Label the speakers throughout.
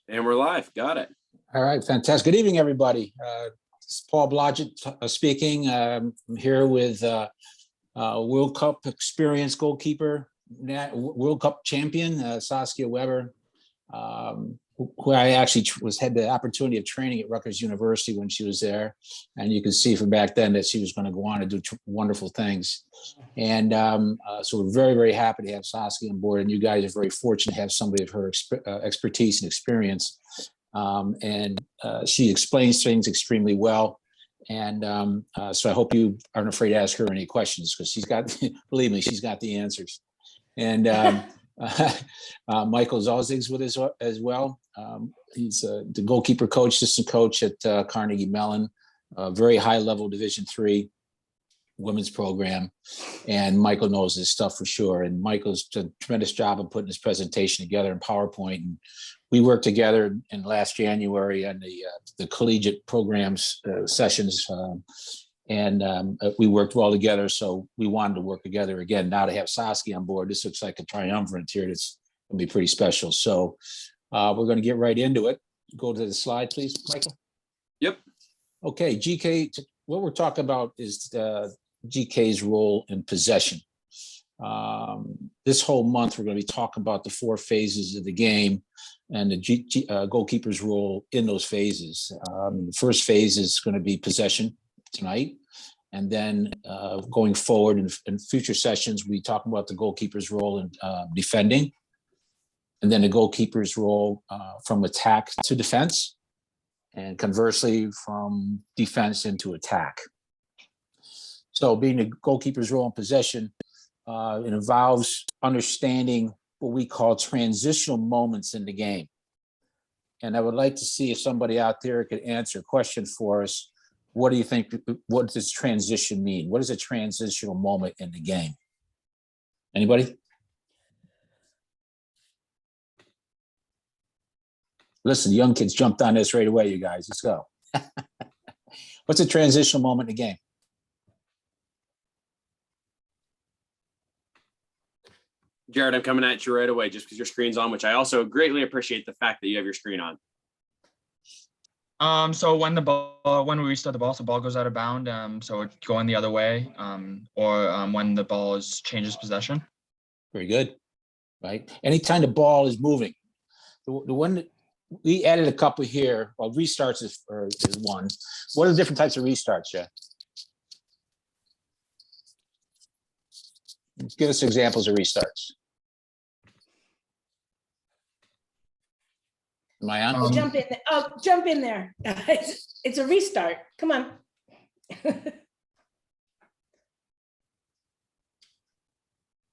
Speaker 1: And we're live. Got it.
Speaker 2: All right, fantastic. Good evening, everybody. This is Paul Blodgett speaking. I'm here with World Cup experienced goalkeeper, World Cup champion, Saskia Webber, who I actually had the opportunity of training at Rutgers University when she was there. And you can see from back then that she was going to go on to do wonderful things. And so we're very, very happy to have Saskia on board. And you guys are very fortunate to have somebody of her expertise and experience. She explains things extremely well. And so I hope you aren't afraid to ask her any questions, because she's got, believe me, she's got the answers. And Michael Zauzig's with us as well. He's the goalkeeper coach, assistant coach at Carnegie Mellon, very high level Division III women's program. And Michael knows his stuff for sure. And Michael's done a tremendous job of putting his presentation together in PowerPoint. And we worked together in last January on the collegiate programs sessions. We worked well together, so we wanted to work together again. Now to have Saskia on board, this looks like a triumvirate here. It's going to be pretty special. So we're going to get right into it. Go to the slide, please, Michael.
Speaker 1: Yep.
Speaker 2: Okay, GK, what we're talking about is GK's role in possession. This whole month, we're going to be talking about the 4 phases of the game and the goalkeeper's role in those phases. The first phase is going to be possession tonight. And then going forward in future sessions, we talk about the goalkeeper's role in defending, and then the goalkeeper's role from attack to defense, and conversely from defense into attack. So being the goalkeeper's role in possession, it involves understanding what we call transitional moments in the game. And I would like to see if somebody out there could answer a question for us. What do you think? What does transition mean? What is a transitional moment in the game? Anybody? Listen, young kids jumped on this right away, you guys. Let's go. What's a transitional moment in the game?
Speaker 1: Jared, I'm coming at you right away just because your screen's on, which I also greatly appreciate the fact that you have your screen on.
Speaker 3: So when we restart the ball, so ball goes out of bound, so it's going the other way, or when the ball changes possession.
Speaker 2: Very good, right? Anytime the ball is moving, the one that we added a couple here. Well, restarts is one. What are the different types of restarts, Jeff? Give us examples of restarts. Am I on?
Speaker 4: Jump in. Jump in there. It's a restart. Come on.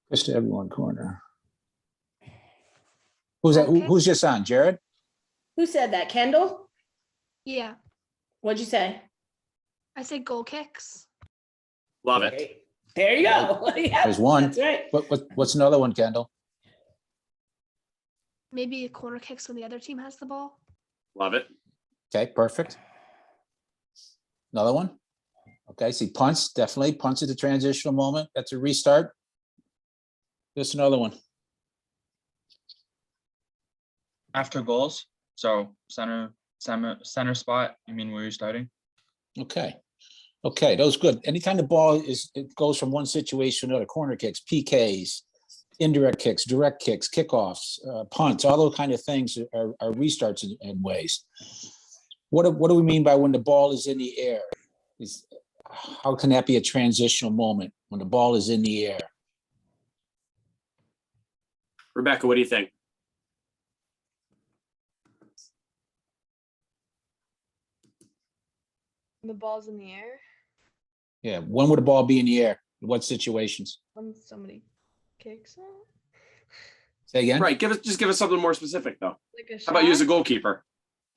Speaker 2: Just to everyone corner. Who's that? Okay. Who's just on? Jared?
Speaker 4: Who said that? Kendall?
Speaker 5: Yeah.
Speaker 4: What'd you say?
Speaker 5: I said goal kicks.
Speaker 1: Love it.
Speaker 4: There you go. Yeah,
Speaker 2: there's one.
Speaker 4: That's right.
Speaker 2: What's another one, Kendall?
Speaker 5: Maybe a corner kicks when the other team has the ball.
Speaker 1: Love it.
Speaker 2: Okay, perfect. Another one. Okay, see punts, definitely. Punts at the transitional moment. That's a restart. Just another one.
Speaker 3: After goals, so center spot. You mean where you're starting?
Speaker 2: Okay. Okay, that was good. Anytime the ball goes from one situation to another, corner kicks, PKs, indirect kicks, direct kicks, kickoffs, punts, all those kind of things are restarts in ways. What do we mean by when the ball is in the air? How can that be a transitional moment when the ball is in the air?
Speaker 1: Rebecca, what do you think?
Speaker 5: The ball's in the air.
Speaker 2: Yeah, when would the ball be in the air? In what situations?
Speaker 5: When somebody kicks it.
Speaker 2: Say again?
Speaker 1: Right, just give us something more specific though.
Speaker 5: Like a shot?
Speaker 1: How about you as a goalkeeper?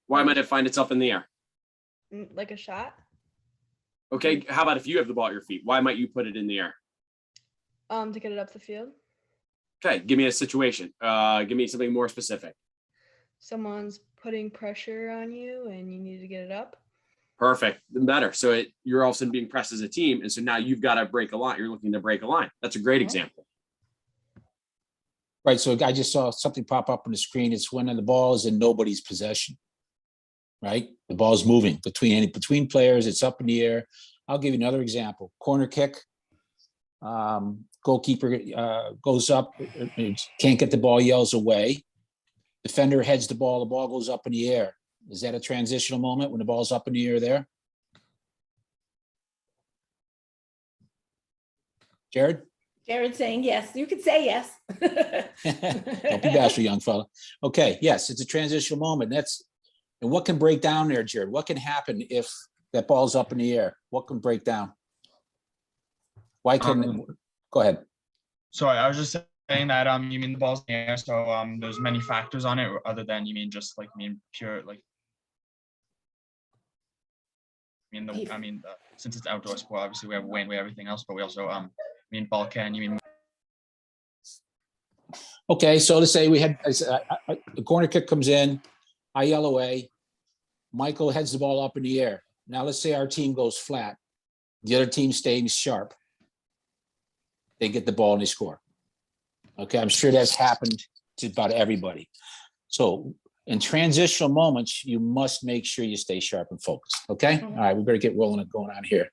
Speaker 1: Why might it find itself in the air?
Speaker 5: Like a shot?
Speaker 1: Okay, how about if you have the ball at your feet? Why might you put it in the air?
Speaker 5: To get it up the field.
Speaker 1: Okay, give me a situation. Give me something more specific.
Speaker 5: Someone's putting pressure on you and you need to get it up.
Speaker 1: Perfect. Better. So you're all of a sudden being pressed as a team. And so now you've got to break a line. You're looking to break a line. That's a great example.
Speaker 2: Right, so I just saw something pop up on the screen. It's when the ball is in nobody's possession. Right, the ball's moving between players. It's up in the air. I'll give you another example. Corner kick. Goalkeeper goes up, can't get the ball, yells away. Defender heads the ball goes up in the air. Is that a transitional moment when the ball's up in the air there? Jared?
Speaker 4: Jared's saying yes. You could say yes.
Speaker 2: Don't be bashful, young fella. Okay, yes, it's a transitional moment. And what can break down there, Jared? What can happen if that ball's up in the air? What can break down? Why can go ahead?
Speaker 3: Sorry, I was just saying that you mean the ball's in the air, so there's many factors on it other than you mean just like pure like since it's outdoor sport, obviously we have wind, we have everything else, but we also ball can, you mean.
Speaker 2: Okay, so let's say we had the corner kick comes in, I yell away, Michael heads the ball up in the air. Now let's say our team goes flat, the other team stays sharp. They get the ball and they score. Okay, I'm sure that's happened to about everybody. So in transitional moments, you must make sure you stay sharp and focused. Okay, all right, we better get rolling and going on here.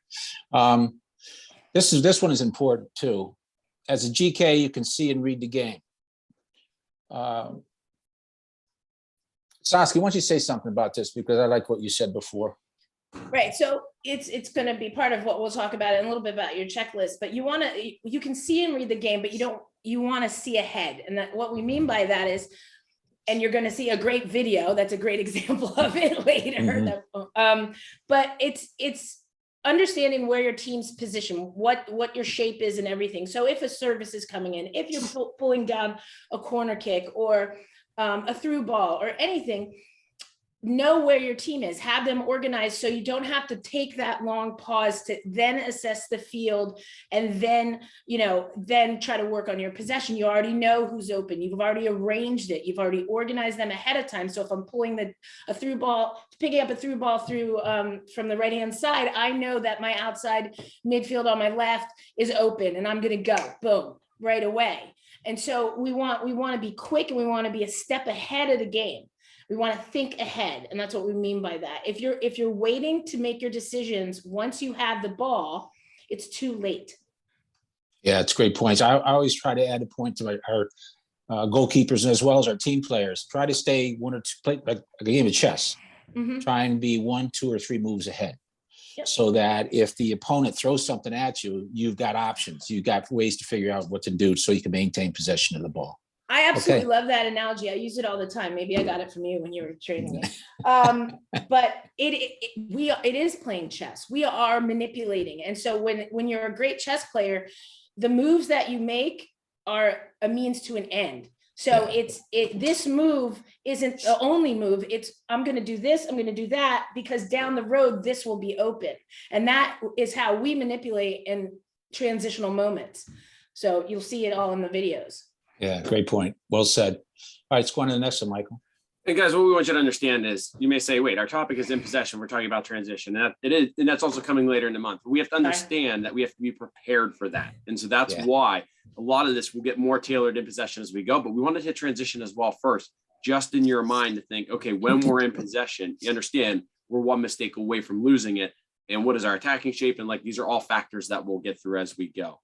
Speaker 2: This one is important too. As a GK, you can see and read the game. Saskia, why don't you say something about this, because I like what you said before.
Speaker 4: Right. So it's going to be part of what we'll talk about in a little bit about your checklist, but you can see and read the game, but you want to see ahead. And what we mean by that is, and you're going to see a great video. That's a great example of it later. But it's understanding where your team's position, what your shape is and everything. So if a service is coming in, if you're pulling down a corner kick or a through ball or anything, know where your team is, have them organized so you don't have to take that long pause to then assess the field and then try to work on your possession. You already know who's open. You've already arranged it. You've already organized them ahead of time. So if I'm pulling picking up a through ball through from the right-hand side, I know that my outside midfield on my left is open and I'm going to go boom right away. And so we want to be quick and we want to be a step ahead of the game. We want to think ahead, and that's what we mean by that. If you're waiting to make your decisions once you have the ball, it's too late.
Speaker 2: Yeah, it's great points. I always try to add a point to our goalkeepers as well as our team players. Try to stay one or two, play like a game of chess. Try and be 1, 2, or 3 moves ahead. Yep. So that if the opponent throws something at you, you've got options. You've got ways to figure out what to do so you can maintain possession of the ball.
Speaker 4: I absolutely love that analogy. I use it all the time. Maybe I got it from you when you were training me. But it is playing chess. We are manipulating. And so when you're a great chess player, the moves that you make are a means to an end. So this move isn't the only move. It's I'm going to do this, I'm going to do that, because down the road, this will be open. And that is how we manipulate in transitional moments. So you'll see it all in the videos.
Speaker 2: Yeah, great point. Well said. All right, let's go on to the next one, Michael.
Speaker 1: And guys, what we want you to understand is, you may say, wait, our topic is in possession. We're talking about transition. And it is, and that's also coming later in the month. We have to understand that we have to be prepared for that. And so that's why a lot of this will get more tailored in possession as we go. But we want to hit transition as well first, just in your mind to think, okay, when we're in possession, you understand we're one mistake away from losing it. And what is our attacking shape? And these are all factors that we'll get through as we go.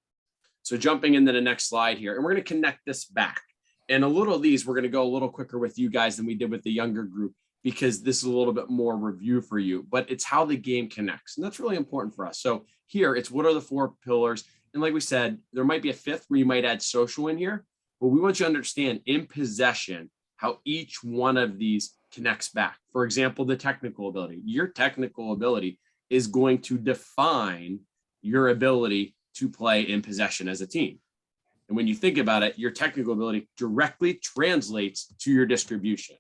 Speaker 1: So jumping into the next slide here, and we're going to connect this back. And a little of these, we're going to go a little quicker with you guys than we did with the younger group, because this is a little bit more review for you, but it's how the game connects. And that's really important for us. So here it's, what are the 4 pillars? And like we said, there might be a 5th where you might add social in here, but we want you to understand in possession, how each one of these connects back. For example, the technical ability. Your technical ability is going to define your ability to play in possession as a team. And when you think about it, your technical ability directly translates to your distribution.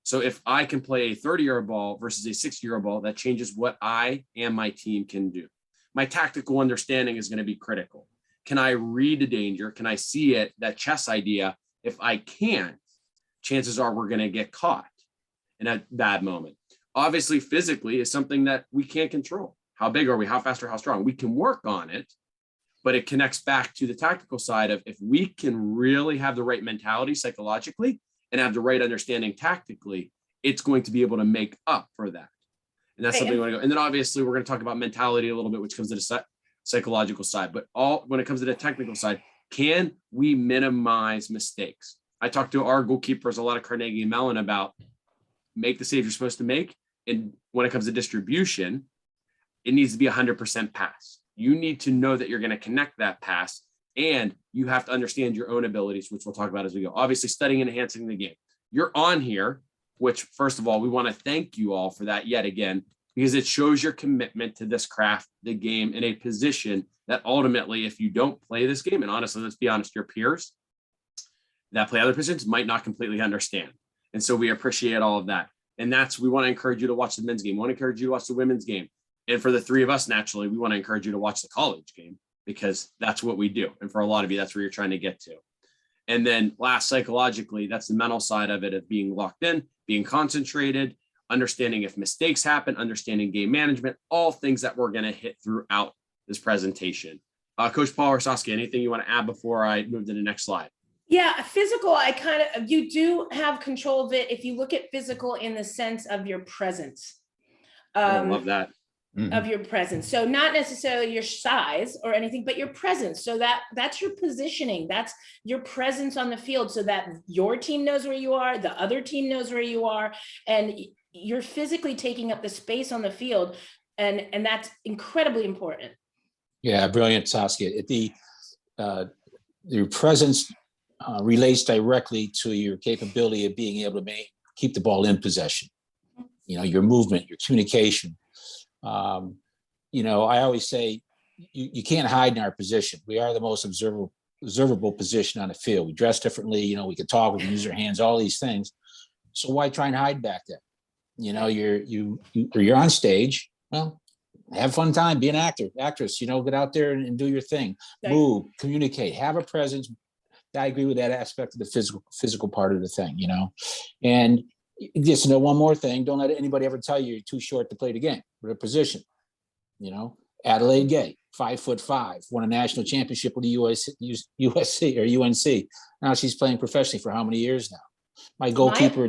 Speaker 1: So if I can play a 30-yard ball versus a 60-yard ball, that changes what I and my team can do. My tactical understanding is going to be critical. Can I read the danger? Can I see it? That chess idea. If I can't, chances are we're going to get caught in a bad moment. Obviously, physically is something that we can't control. How big are we? How fast or how strong? We can work on it. but it connects back to the tactical side of if we can really have the right mentality psychologically and have the right understanding tactically, it's going to be able to make up for that. And that's something we want to go. And then obviously we're going to talk about mentality a little bit, which comes to the psychological side, but when it comes to the technical side, can we minimize mistakes? I talked to our goalkeepers a lot of Carnegie and Mellon about make the save you're supposed to make. And when it comes to distribution, it needs to be 100% pass. You need to know that you're going to connect that pass, and you have to understand your own abilities, which we'll talk about as we go. Obviously, studying and enhancing the game. You're on here, which first of all, we want to thank you all for that yet again, because it shows your commitment to this craft, the game, in a position that ultimately, if you don't play this game, and honestly, let's be honest, your peers that play other positions might not completely understand. And so we appreciate all of that. And we want to encourage you to watch the men's game. We want to encourage you to watch the women's game. And for the three of us, naturally, we want to encourage you to watch the college game because that's what we do. And for a lot of you, that's where you're trying to get to. And then last, psychologically, that's the mental side of it, of being locked in, being concentrated, understanding if mistakes happen, understanding game management, all things that we're going to hit throughout this presentation. Coach Paul or Saskia, anything you want to add before I move to the next slide?
Speaker 4: Yeah, physical, you do have control of it if you look at physical in the sense of your presence.
Speaker 1: I love that.
Speaker 4: Of your presence. So not necessarily your size or anything, but your presence. So that's your positioning. That's your presence on the field so that your team knows where you are, the other team knows where you are, and you're physically taking up the space on the field. And that's incredibly important. Yeah,
Speaker 2: brilliant, Saskia. Your presence relates directly to your capability of being able to keep the ball in possession. Your movement, your communication. I always say you can't hide in our position. We are the most observable position on the field. We dress differently. We can talk, we can use our hands, all these things. So why try and hide back there? You're on stage. Well, have fun time, be an actress, get out there and do your thing, move, communicate, have a presence. I agree with that aspect of the physical part of the thing, and just one more thing. Don't let anybody ever tell you you're too short to play the game with a position. Adelaide Gay, 5'5", won a national championship with the USC or UNC. Now she's playing professionally for how many years now? My goalkeeper.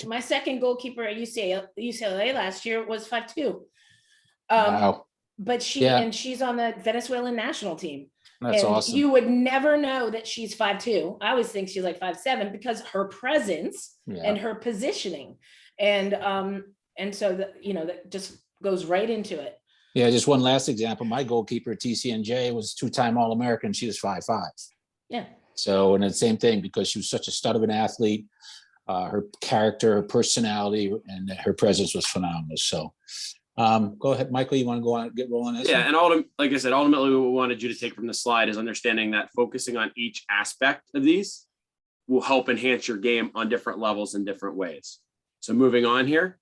Speaker 4: My second goalkeeper at UCLA last year was 5'2".
Speaker 2: Wow.
Speaker 4: But she's on the Venezuelan national team.
Speaker 2: That's awesome.
Speaker 4: You would never know that she's 5'2". I always think she's like 5'7" because her presence and her positioning. And so that just goes right into it.
Speaker 2: Yeah, just one last example. My goalkeeper at TCNJ was two-time All-American. She was 5'5".
Speaker 4: Yeah.
Speaker 2: So, and the same thing, because she was such a stud of an athlete, her character, her personality, and her presence was phenomenal. So go ahead, Michael, you want to go on, get rolling?
Speaker 1: Yeah, and like I said, ultimately what we wanted you to take from the slide is understanding that focusing on each aspect of these will help enhance your game on different levels in different ways. So moving on here,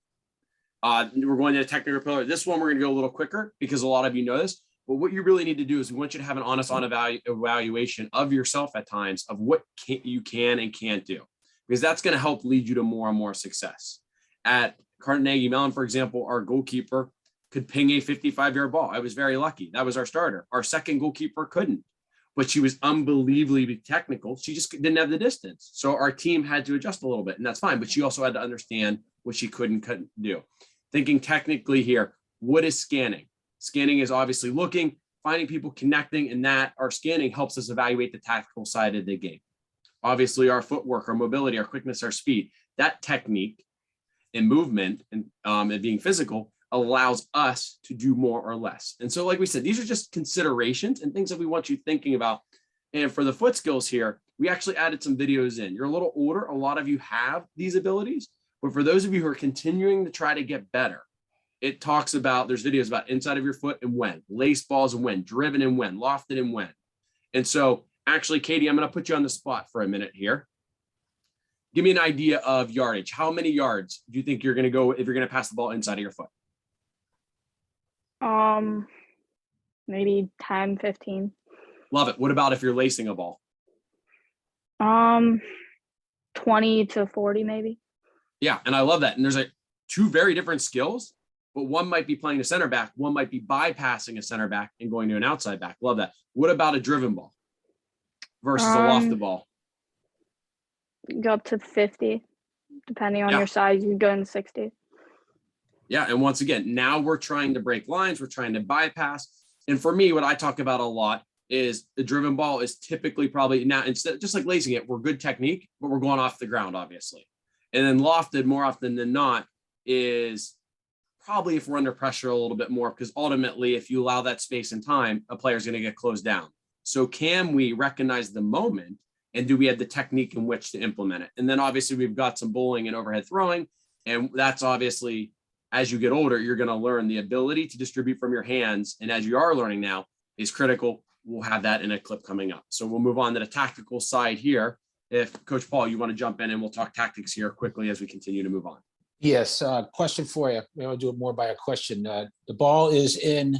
Speaker 1: we're going to the technical pillar. This one, we're going to go a little quicker because a lot of you know this, but what you really need to do is we want you to have an honest evaluation of yourself at times of what you can and can't do, because that's going to help lead you to more and more success. At Carnegie Mellon, for example, our goalkeeper could ping a 55-yard ball. I was very lucky. That was our starter. Our second goalkeeper couldn't, but she was unbelievably technical. She just didn't have the distance. So our team had to adjust a little bit, and that's fine. But she also had to understand what she could and couldn't do. Thinking technically here, what is scanning? Scanning is obviously looking, finding people, connecting, and that our scanning helps us evaluate the tactical side of the game. Obviously, our footwork, our mobility, our quickness, our speed, that technique and movement and being physical allows us to do more or less. And so, like we said, these are just considerations and things that we want you thinking about. And for the foot skills here, we actually added some videos in. You're a little older. A lot of you have these abilities, but for those of you who are continuing to try to get better, it talks about, there's videos about inside of your foot and when, lace balls and when, driven and when, lofted and when. And so actually, Katie, I'm going to put you on the spot for a minute here. Give me an idea of yardage. How many yards do you think you're going to go if you're going to pass the ball inside of your foot?
Speaker 6: Maybe 10, 15.
Speaker 1: Love it. What about if you're lacing a ball?
Speaker 6: 20 to 40 maybe.
Speaker 1: Yeah, and I love that. And there's two very different skills, but one might be playing a center back. One might be bypassing a center back and going to an outside back. Love that. What about a driven ball versus a lofted ball?
Speaker 6: Go up to 50, depending on
Speaker 1: Yeah.
Speaker 6: your size. You go in 60.
Speaker 1: Yeah. And once again, now we're trying to break lines. We're trying to bypass. And for me, what I talk about a lot is the driven ball is typically probably now, instead, just like lacing it, we're good technique, but we're going off the ground, obviously. And then lofted more often than not is probably if we're under pressure a little bit more, because ultimately, if you allow that space and time, a player's going to get closed down. So can we recognize the moment, and do we have the technique in which to implement it? And then obviously we've got some bowling and overhead throwing. And that's obviously, as you get older, you're going to learn the ability to distribute from your hands. And as you are learning now is critical. We'll have that in a clip coming up. So we'll move on to the tactical side here. If Coach Paul, you want to jump in and we'll talk tactics here quickly as we continue to move on.
Speaker 2: Yes, question for you. Maybe I'll do it more by a question. The ball is in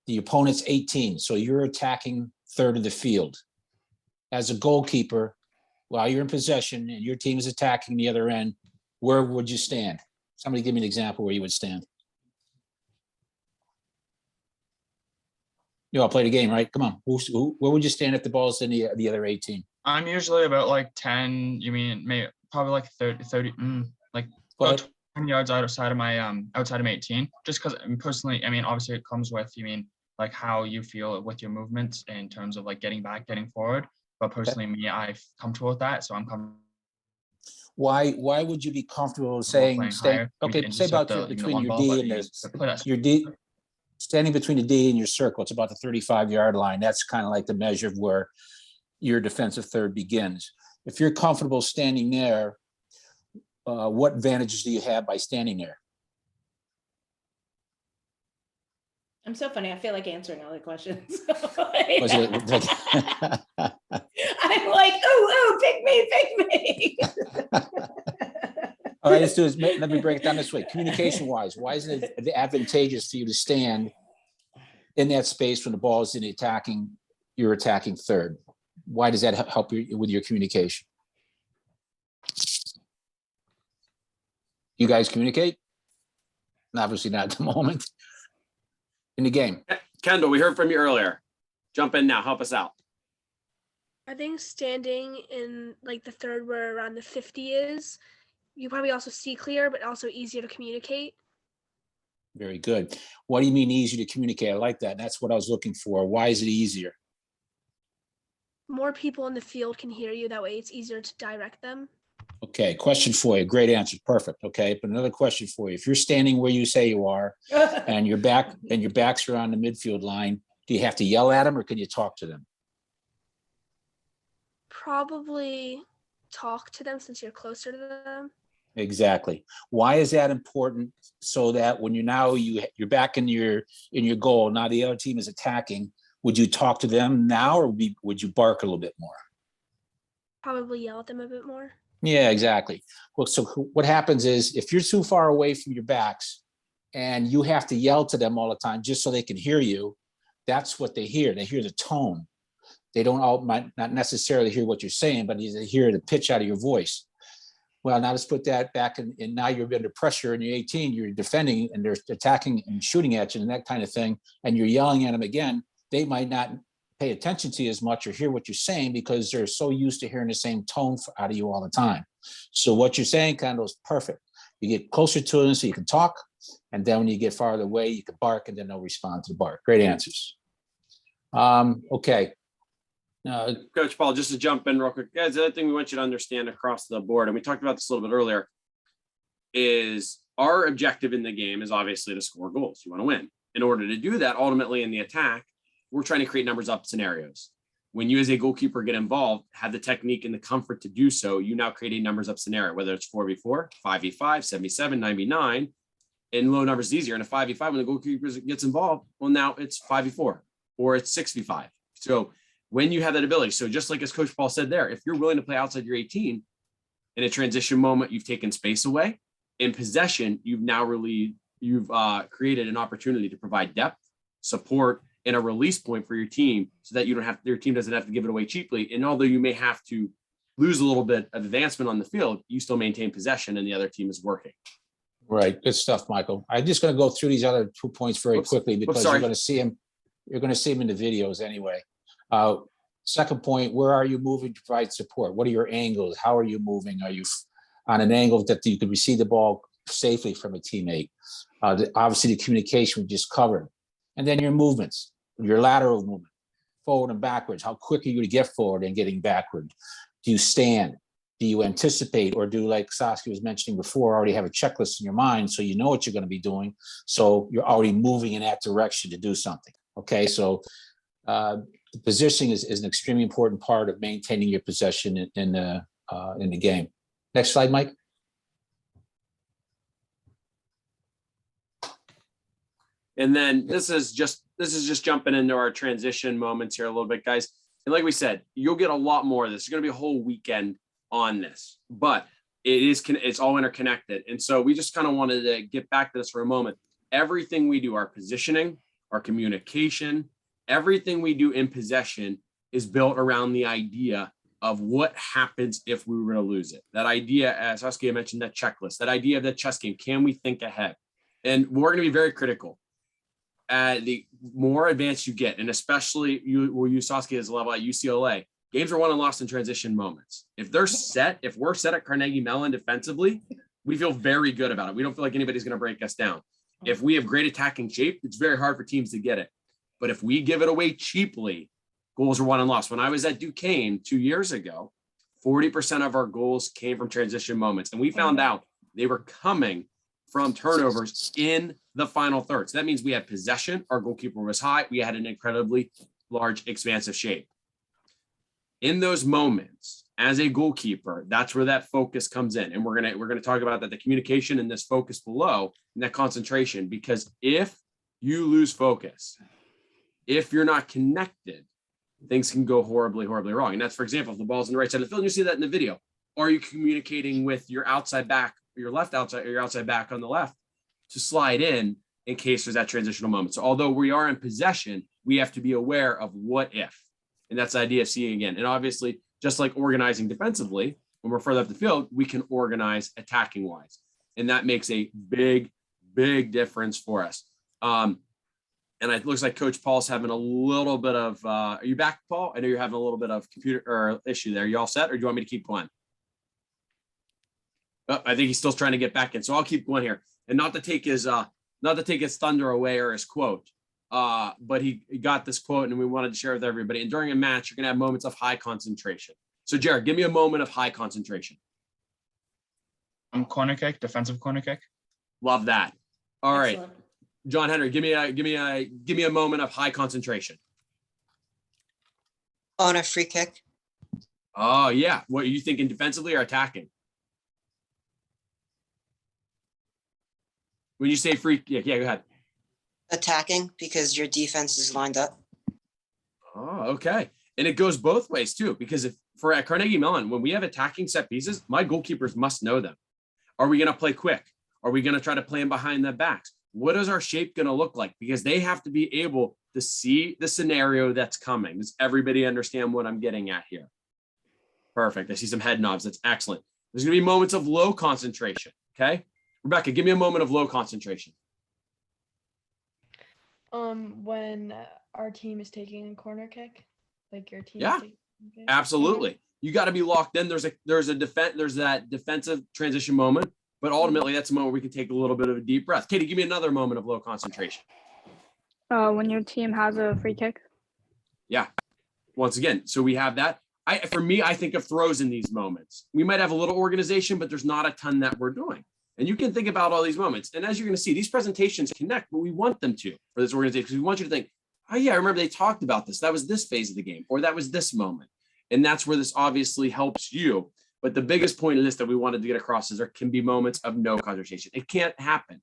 Speaker 2: the opponent's 18, so you're attacking third of the field. As a goalkeeper, while you're in possession and your team is attacking the other end, where would you stand? Somebody give me an example where you would stand. You all play the game, right? Come on. Where would you stand if the ball's in the other 18?
Speaker 3: I'm usually about like 10, you mean maybe probably like 30 like about 20 yards outside of my 18, just because personally, I mean, obviously it comes with, you mean, like how you feel with your movements in terms of like getting back, getting forward. But personally, me, I'm comfortable with that. So I'm comfortable.
Speaker 2: Why would you be comfortable saying, stay, okay, say about between your D and your D, standing between the D and your circle, it's about the 35-yard line. That's kind of like the measure of where your defensive third begins. If you're comfortable standing there, what advantages do you have by standing there?
Speaker 4: I'm so funny. I feel like answering all the questions. I'm like, oh, pick me.
Speaker 2: All right, let's do this. Let me break it down this way. Communication-wise, why is it advantageous for you to stand in that space when the ball is in you're attacking third? Why does that help you with your communication? You guys communicate? Obviously not at the moment. In the game.
Speaker 1: Kendall, we heard from you earlier. Jump in now. Help us out.
Speaker 7: I think standing in like the third where around the 50 is, you probably also see clear, but also easier to communicate.
Speaker 2: Very good. What do you mean easier to communicate? I like that. That's what I was looking for. Why is it easier?
Speaker 7: More people in the field can hear you. That way it's easier to direct them.
Speaker 2: Okay, question for you. Great answer. Perfect. Okay, but another question for you. If you're standing where you say you are and your backs are on the midfield line, do you have to yell at them or can you talk to them?
Speaker 7: Probably talk to them since you're closer to them.
Speaker 2: Exactly. Why is that important? So that when you're back in your goal, now the other team is attacking, would you talk to them now or would you bark a little bit more?
Speaker 7: Probably yell at them a bit more.
Speaker 2: Yeah, exactly. Well, so what happens is if you're too far away from your backs and you have to yell to them all the time just so they can hear you, that's what they hear. They hear the tone. They might not necessarily hear what you're saying, but they hear the pitch out of your voice. Well, now let's put that back and now you're under pressure and you're 18, you're defending and they're attacking and shooting at you and that kind of thing. And you're yelling at them again. They might not pay attention to you as much or hear what you're saying because they're so used to hearing the same tone out of you all the time. So what you're saying, Kendall, is perfect. You get closer to them so you can talk. And then when you get farther away, you can bark and then they'll respond to the bark. Great answers. Okay.
Speaker 1: Coach Paul, just to jump in real quick, guys, the other thing we want you to understand across the board, and we talked about this a little bit earlier, is our objective in the game is obviously to score goals. You want to win. In order to do that, ultimately in the attack, we're trying to create numbers up scenarios. When you as a goalkeeper get involved, have the technique and the comfort to do so, you now create a numbers up scenario, whether it's 4v4, 5v5, 77, 99, and low numbers is easier. And a 5v5, when the goalkeeper gets involved, well, now it's 5v4 or it's 6v5. So when you have that ability, so just like as Coach Paul said there, if you're willing to play outside your 18, in a transition moment, you've taken space away. In possession, you've created an opportunity to provide depth, support, and a release point for your team so that your team doesn't have to give it away cheaply. And although you may have to lose a little bit of advancement on the field, you still maintain possession and the other team is working.
Speaker 2: Right, good stuff, Michael. I'm just going to go through these other 2 points very
Speaker 1: Oops.
Speaker 2: quickly because
Speaker 1: sorry.
Speaker 2: you're going to see them. You're going to see them in the videos anyway. Second point, where are you moving to provide support? What are your angles? How are you moving? Are you on an angle that you can receive the ball safely from a teammate? Obviously, the communication we just covered. And then your movements, your lateral movement, forward and backwards. How quick are you to get forward and getting backward? Do you stand? Do you anticipate, or do, like Saskia was mentioning before, already have a checklist in your mind so you know what you're going to be doing, so you're already moving in that direction to do something? Okay, so the positioning is an extremely important part of maintaining your possession in the game. Next slide, Mike.
Speaker 1: And then this is just jumping into our transition moments here a little bit, guys. And like we said, you'll get a lot more of this. There's going to be a whole weekend on this, but it's all interconnected. And so we just kind of wanted to get back to this for a moment. Everything we do, our positioning, our communication, everything we do in possession is built around the idea of what happens if we were to lose it. That idea, as Saskia mentioned, that checklist, that idea of the chess game. Can we think ahead? And we're going to be very critical. The more advanced you get, and especially we'll use Saskia's level at UCLA, games are won and lost in transition moments. If we're set at Carnegie Mellon defensively, we feel very good about it. We don't feel like anybody's going to break us down. If we have great attacking shape, it's very hard for teams to get it. But if we give it away cheaply, goals are won and lost. When I was at Duquesne 2 years ago, 40% of our goals came from transition moments. And we found out they were coming from turnovers in the final third. So that means we had possession. Our goalkeeper was high. We had an incredibly large, expansive shape. In those moments, as a goalkeeper, that's where that focus comes in. And we're gonna talk about that, the communication and this focus below, and that concentration. Because if you lose focus, if you're not connected, things can go horribly, horribly wrong. And that's, for example, if the ball's on the right side of the field, and you see that in the video. Are you communicating with your outside back, or your left outside, or your outside back on the left to slide in case there's that transitional moment? So although we are in possession, we have to be aware of what if. And that's the idea of seeing again. And obviously, just like organizing defensively, when we're further up the field, we can organize attacking wise. And that makes a big, big difference for us. And it looks like Coach Paul's having a little bit of, are you back, Paul? I know you're having a little bit of computer or issue there. You all set, or do you want me to keep going? Oh, I think he's still trying to get back in. So I'll keep going here. And not to take his thunder away or his quote. But he got this quote and we wanted to share with everybody. And during a match, you're going to have moments of high concentration. So Jared, give me a moment of high concentration.
Speaker 3: Corner kick, defensive corner kick.
Speaker 1: Love that. All right,
Speaker 4: Excellent.
Speaker 1: John Henry, give me a moment of high concentration.
Speaker 8: On a free kick.
Speaker 1: Oh yeah. What are you thinking, defensively or attacking? When you say free kick, yeah, go ahead.
Speaker 8: Attacking, because your defense is lined up.
Speaker 1: Oh, okay. And it goes both ways too, because if for at Carnegie Mellon, when we have attacking set pieces, my goalkeepers must know them. Are we going to play quick? Are we going to try to play them behind the backs? What is our shape going to look like? Because they have to be able to see the scenario that's coming. Does everybody understand what I'm getting at here? Perfect. I see some head nods. That's excellent. There's going to be moments of low concentration. Okay. Rebecca, give me a moment of low concentration.
Speaker 5: When our team is taking a corner kick, like your team.
Speaker 1: Yeah, absolutely. You got to be locked in. There's that defensive transition moment, but ultimately that's a moment where we can take a little bit of a deep breath. Katie, give me another moment of low concentration.
Speaker 6: When your team has a free kick.
Speaker 1: Yeah. Once again, so we have that. For me, I think of throws in these moments. We might have a little organization, but there's not a ton that we're doing. And you can think about all these moments. And as you're going to see, these presentations connect, but we want them to for this organization, because we want you to think, oh yeah, I remember they talked about this. That was this phase of the game, or that was this moment. And that's where this obviously helps you. But the biggest point of this that we wanted to get across is there can be moments of no concentration. It can't happen.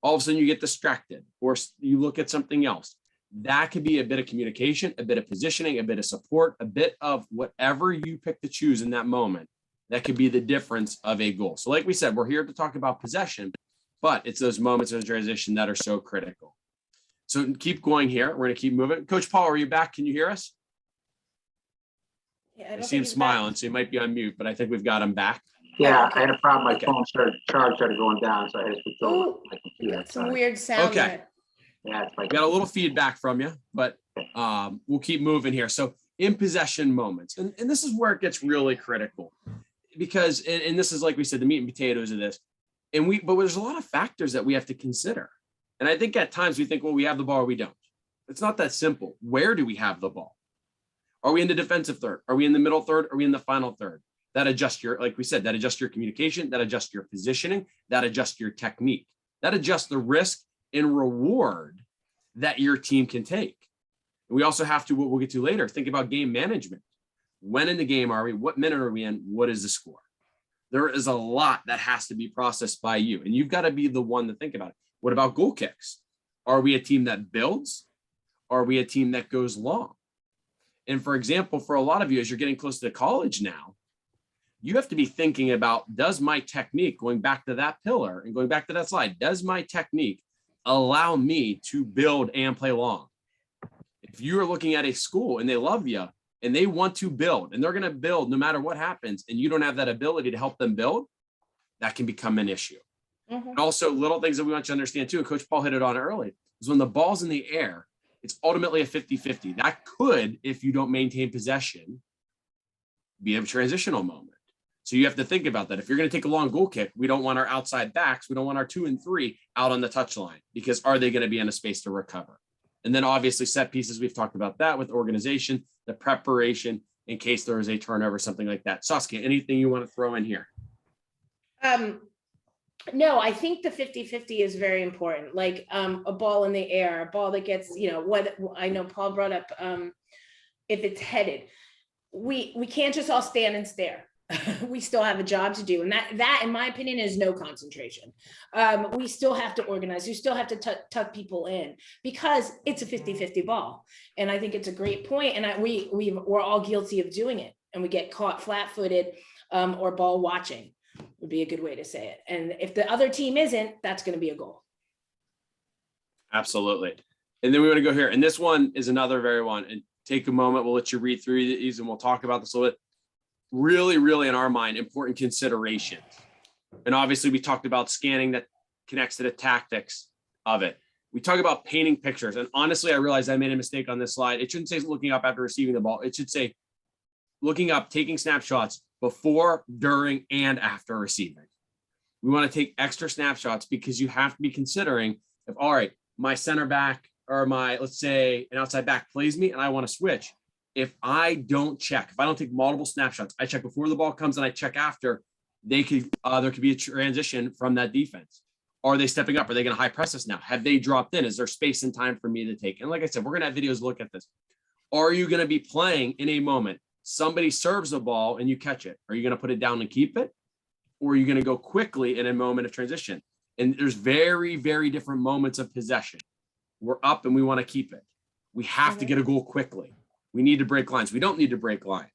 Speaker 1: All of a sudden you get distracted or you look at something else. That could be a bit of communication, a bit of positioning, a bit of support, a bit of whatever you pick to choose in that moment. That could be the difference of a goal. So like we said, we're here to talk about possession, but it's those moments of transition that are so critical. So keep going here. We're going to keep moving. Coach Paul, are you back? Can you hear us?
Speaker 4: Yeah,
Speaker 1: I see him smiling, so he might be on mute, but I think we've got him back.
Speaker 2: Yeah,
Speaker 4: Okay.
Speaker 2: I had a problem. My
Speaker 1: Okay.
Speaker 2: phone started going down, so I had to switch over
Speaker 4: Ooh,
Speaker 2: to my computer.
Speaker 4: Got some
Speaker 2: Sorry.
Speaker 4: weird sound
Speaker 1: Okay.
Speaker 4: there.
Speaker 2: Yeah, it's my
Speaker 1: We got a little feedback from you, but we'll keep moving here. So in possession moments, and this is where it gets really critical because, and this is like we said, the meat and potatoes of this. But there's a lot of factors that we have to consider. And I think at times we think, well, we have the ball or we don't. It's not that simple. Where do we have the ball? Are we in the defensive third? Are we in the middle third? Are we in the final third? That adjusts your, like we said, that adjusts your communication, that adjusts your positioning, that adjusts your technique, that adjusts the risk and reward that your team can take. And we also have to, what we'll get to later, think about game management. When in the game are we? What minute are we in? What is the score? There is a lot that has to be processed by you, and you've got to be the one to think about it. What about goal kicks? Are we a team that builds? Are we a team that goes long? And for example, for a lot of you, as you're getting close to college now, you have to be thinking about, does my technique, going back to that pillar and going back to that slide, does my technique allow me to build and play long? If you are looking at a school and they love you and they want to build and they're going to build no matter what happens, and you don't have that ability to help them build, that can become an issue.
Speaker 4: Mhm.
Speaker 1: And also little things that we want you to understand too, and Coach Paul hit it on early, is when the ball's in the air, it's ultimately a 50-50. That could, if you don't maintain possession, be a transitional moment. So you have to think about that. If you're going to take a long goal kick, we don't want our outside backs, we don't want our 2 and 3 out on the touchline, because are they going to be in a space to recover? And then obviously set pieces, we've talked about that with organization, the preparation in case there is a turnover, something like that. Saskia, anything you want to throw in here?
Speaker 4: No, I think the 50-50 is very important. Like a ball in the air, a ball that gets, what I know Paul brought up, if it's headed, we can't just all stand and stare. We still have a job to do. And that in my opinion is no concentration. We still have to organize. We still have to tuck people in, because it's a 50-50 ball. And I think it's a great point. And we're all guilty of doing it. And we get caught flat-footed or ball watching would be a good way to say it. And if the other team isn't, that's going to be a goal.
Speaker 1: Absolutely. And then we want to go here. And this one is another very one. And take a moment. We'll let you read through these and we'll talk about this a little bit. Really, really in our mind, important considerations. And obviously we talked about scanning that connects to the tactics of it. We talk about painting pictures. And honestly, I realized I made a mistake on this slide. It shouldn't say looking up after receiving the ball. It should say looking up, taking snapshots before, during, and after receiving. We want to take extra snapshots because you have to be considering if, all right, my center back or my, let's say an outside back plays me and I want to switch. If I don't check, if I don't take multiple snapshots, I check before the ball comes and I check after, there could be a transition from that defense. Are they stepping up? Are they going to high press us now? Have they dropped in? Is there space and time for me to take? And like I said, we're going to have videos look at this. Are you going to be playing in a moment? Somebody serves the ball and you catch it. Are you going to put it down and keep it? Or are you going to go quickly in a moment of transition? And there's very, very different moments of possession. We're up and we want to keep it. We have to get a goal quickly. We need to break lines. We don't need to break lines.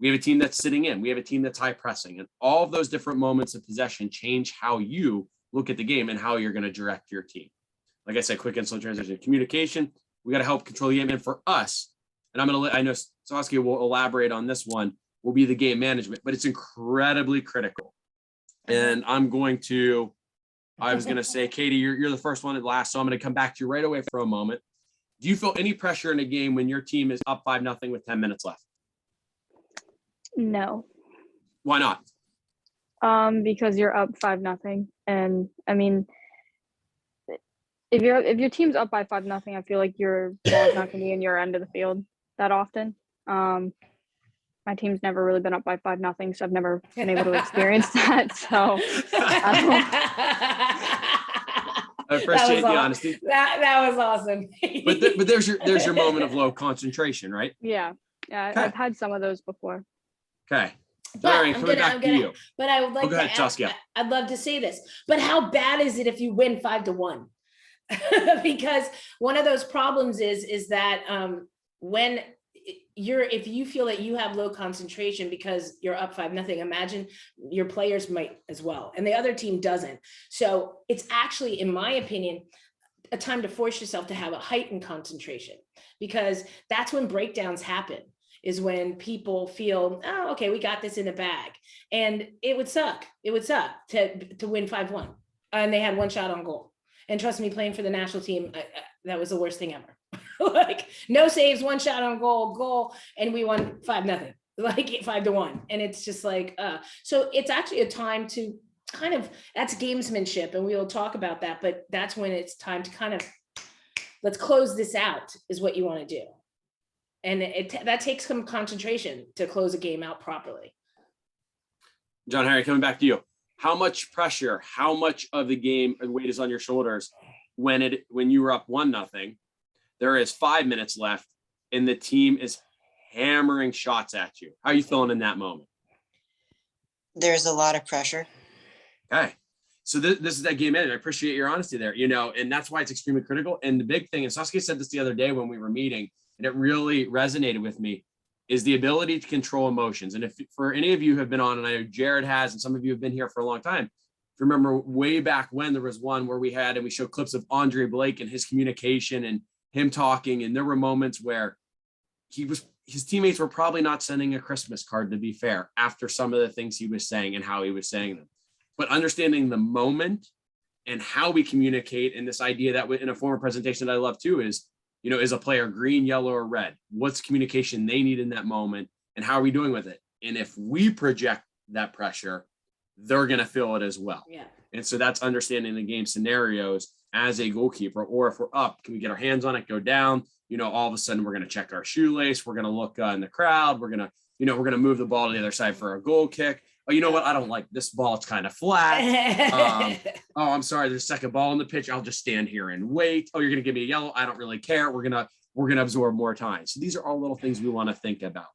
Speaker 1: We have a team that's sitting in. We have a team that's high pressing. And all of those different moments of possession change how you look at the game and how you're going to direct your team. Like I said, quick and slow transition. Communication, we got to help control the game. And for us, and I know Saskia will elaborate on this one, will be the game management, but it's incredibly critical. And I was going to say, Katie, you're the first one at last, so I'm going to come back to you right away for a moment. Do you feel any pressure in a game when your team is up 5-0 with 10 minutes left?
Speaker 6: No.
Speaker 1: Why not?
Speaker 6: Because you're up 5-0. And I mean, if your team's up by 5-0, I feel like your ball's not going to be in your end of the field that often. My team's never really been up by 5-0, so I've never been able to experience that. So
Speaker 1: I appreciate the honesty.
Speaker 4: That was awesome.
Speaker 1: but there's your moment of low concentration, right?
Speaker 6: Yeah.
Speaker 1: Okay.
Speaker 6: I've had some of those before.
Speaker 1: Okay.
Speaker 4: But
Speaker 1: Larry, coming back to you.
Speaker 4: But I would like
Speaker 1: go
Speaker 4: to
Speaker 1: ahead,
Speaker 4: ask,
Speaker 1: Saskia.
Speaker 4: I'd love to say this, but how bad is it if you win 5-1? Because one of those problems is that when if you feel that you have low concentration because you're up 5-0, imagine your players might as well, and the other team doesn't. So it's actually, in my opinion, a time to force yourself to have a heightened concentration, because that's when breakdowns happen. is when people feel, oh, okay, we got this in the bag. And it would suck. It would suck to win 5-1. And they had one shot on goal. And trust me, playing for the national team, that was the worst thing ever. Like no saves, one shot on goal, and we won 5-0, like 5-1. And it's just like, so it's actually a time to kind of, that's gamesmanship, and we'll talk about that, but that's when it's time to kind of, let's close this out is what you want to do. And that takes some concentration to close a game out properly.
Speaker 1: John Harry, coming back to you. How much pressure, how much of the game weight is on your shoulders when you were up 1-0, there is 5 minutes left and the team is hammering shots at you? How are you feeling in that moment?
Speaker 8: There's a lot of pressure.
Speaker 1: Okay. So this is that game ended. I appreciate your honesty there, and that's why it's extremely critical. And the big thing, and Saskia said this the other day when we were meeting, and it really resonated with me, is the ability to control emotions. And if for any of you who have been on, and I know Jared has, and some of you have been here for a long time, if you remember way back when there was one where we showed clips of Andre Blake and his communication and him talking. And there were moments where his teammates were probably not sending a Christmas card, to be fair, after some of the things he was saying and how he was saying them. But understanding the moment and how we communicate, and this idea that in a former presentation that I love too is, is a player green, yellow, or red? What's communication they need in that moment, and how are we doing with it? And if we project that pressure, they're going to feel it as well.
Speaker 4: Yeah.
Speaker 1: And so that's understanding the game scenarios as a goalkeeper, or if we're up, can we get our hands on it, go down? All of a sudden we're going to check our shoelace. We're going to look in the crowd. We're going to move the ball to the other side for a goal kick. Oh, you know what? I don't like this ball. It's kind of flat. Oh, I'm sorry. There's a second ball on the pitch. I'll just stand here and wait. Oh, you're going to give me a yellow. I don't really care. We're going to absorb more time. So these are all little things we want to think about.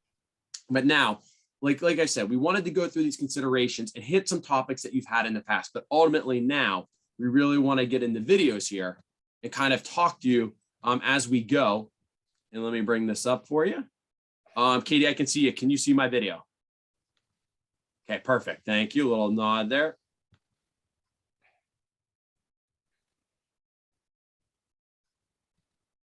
Speaker 1: But now, like I said, we wanted to go through these considerations and hit some topics that you've had in the past. But ultimately now we really want to get into videos here and kind of talk to you as we go. And let me bring this up for you. Katie, I can see you. Can you see my video? Okay, perfect. Thank you. A little nod there.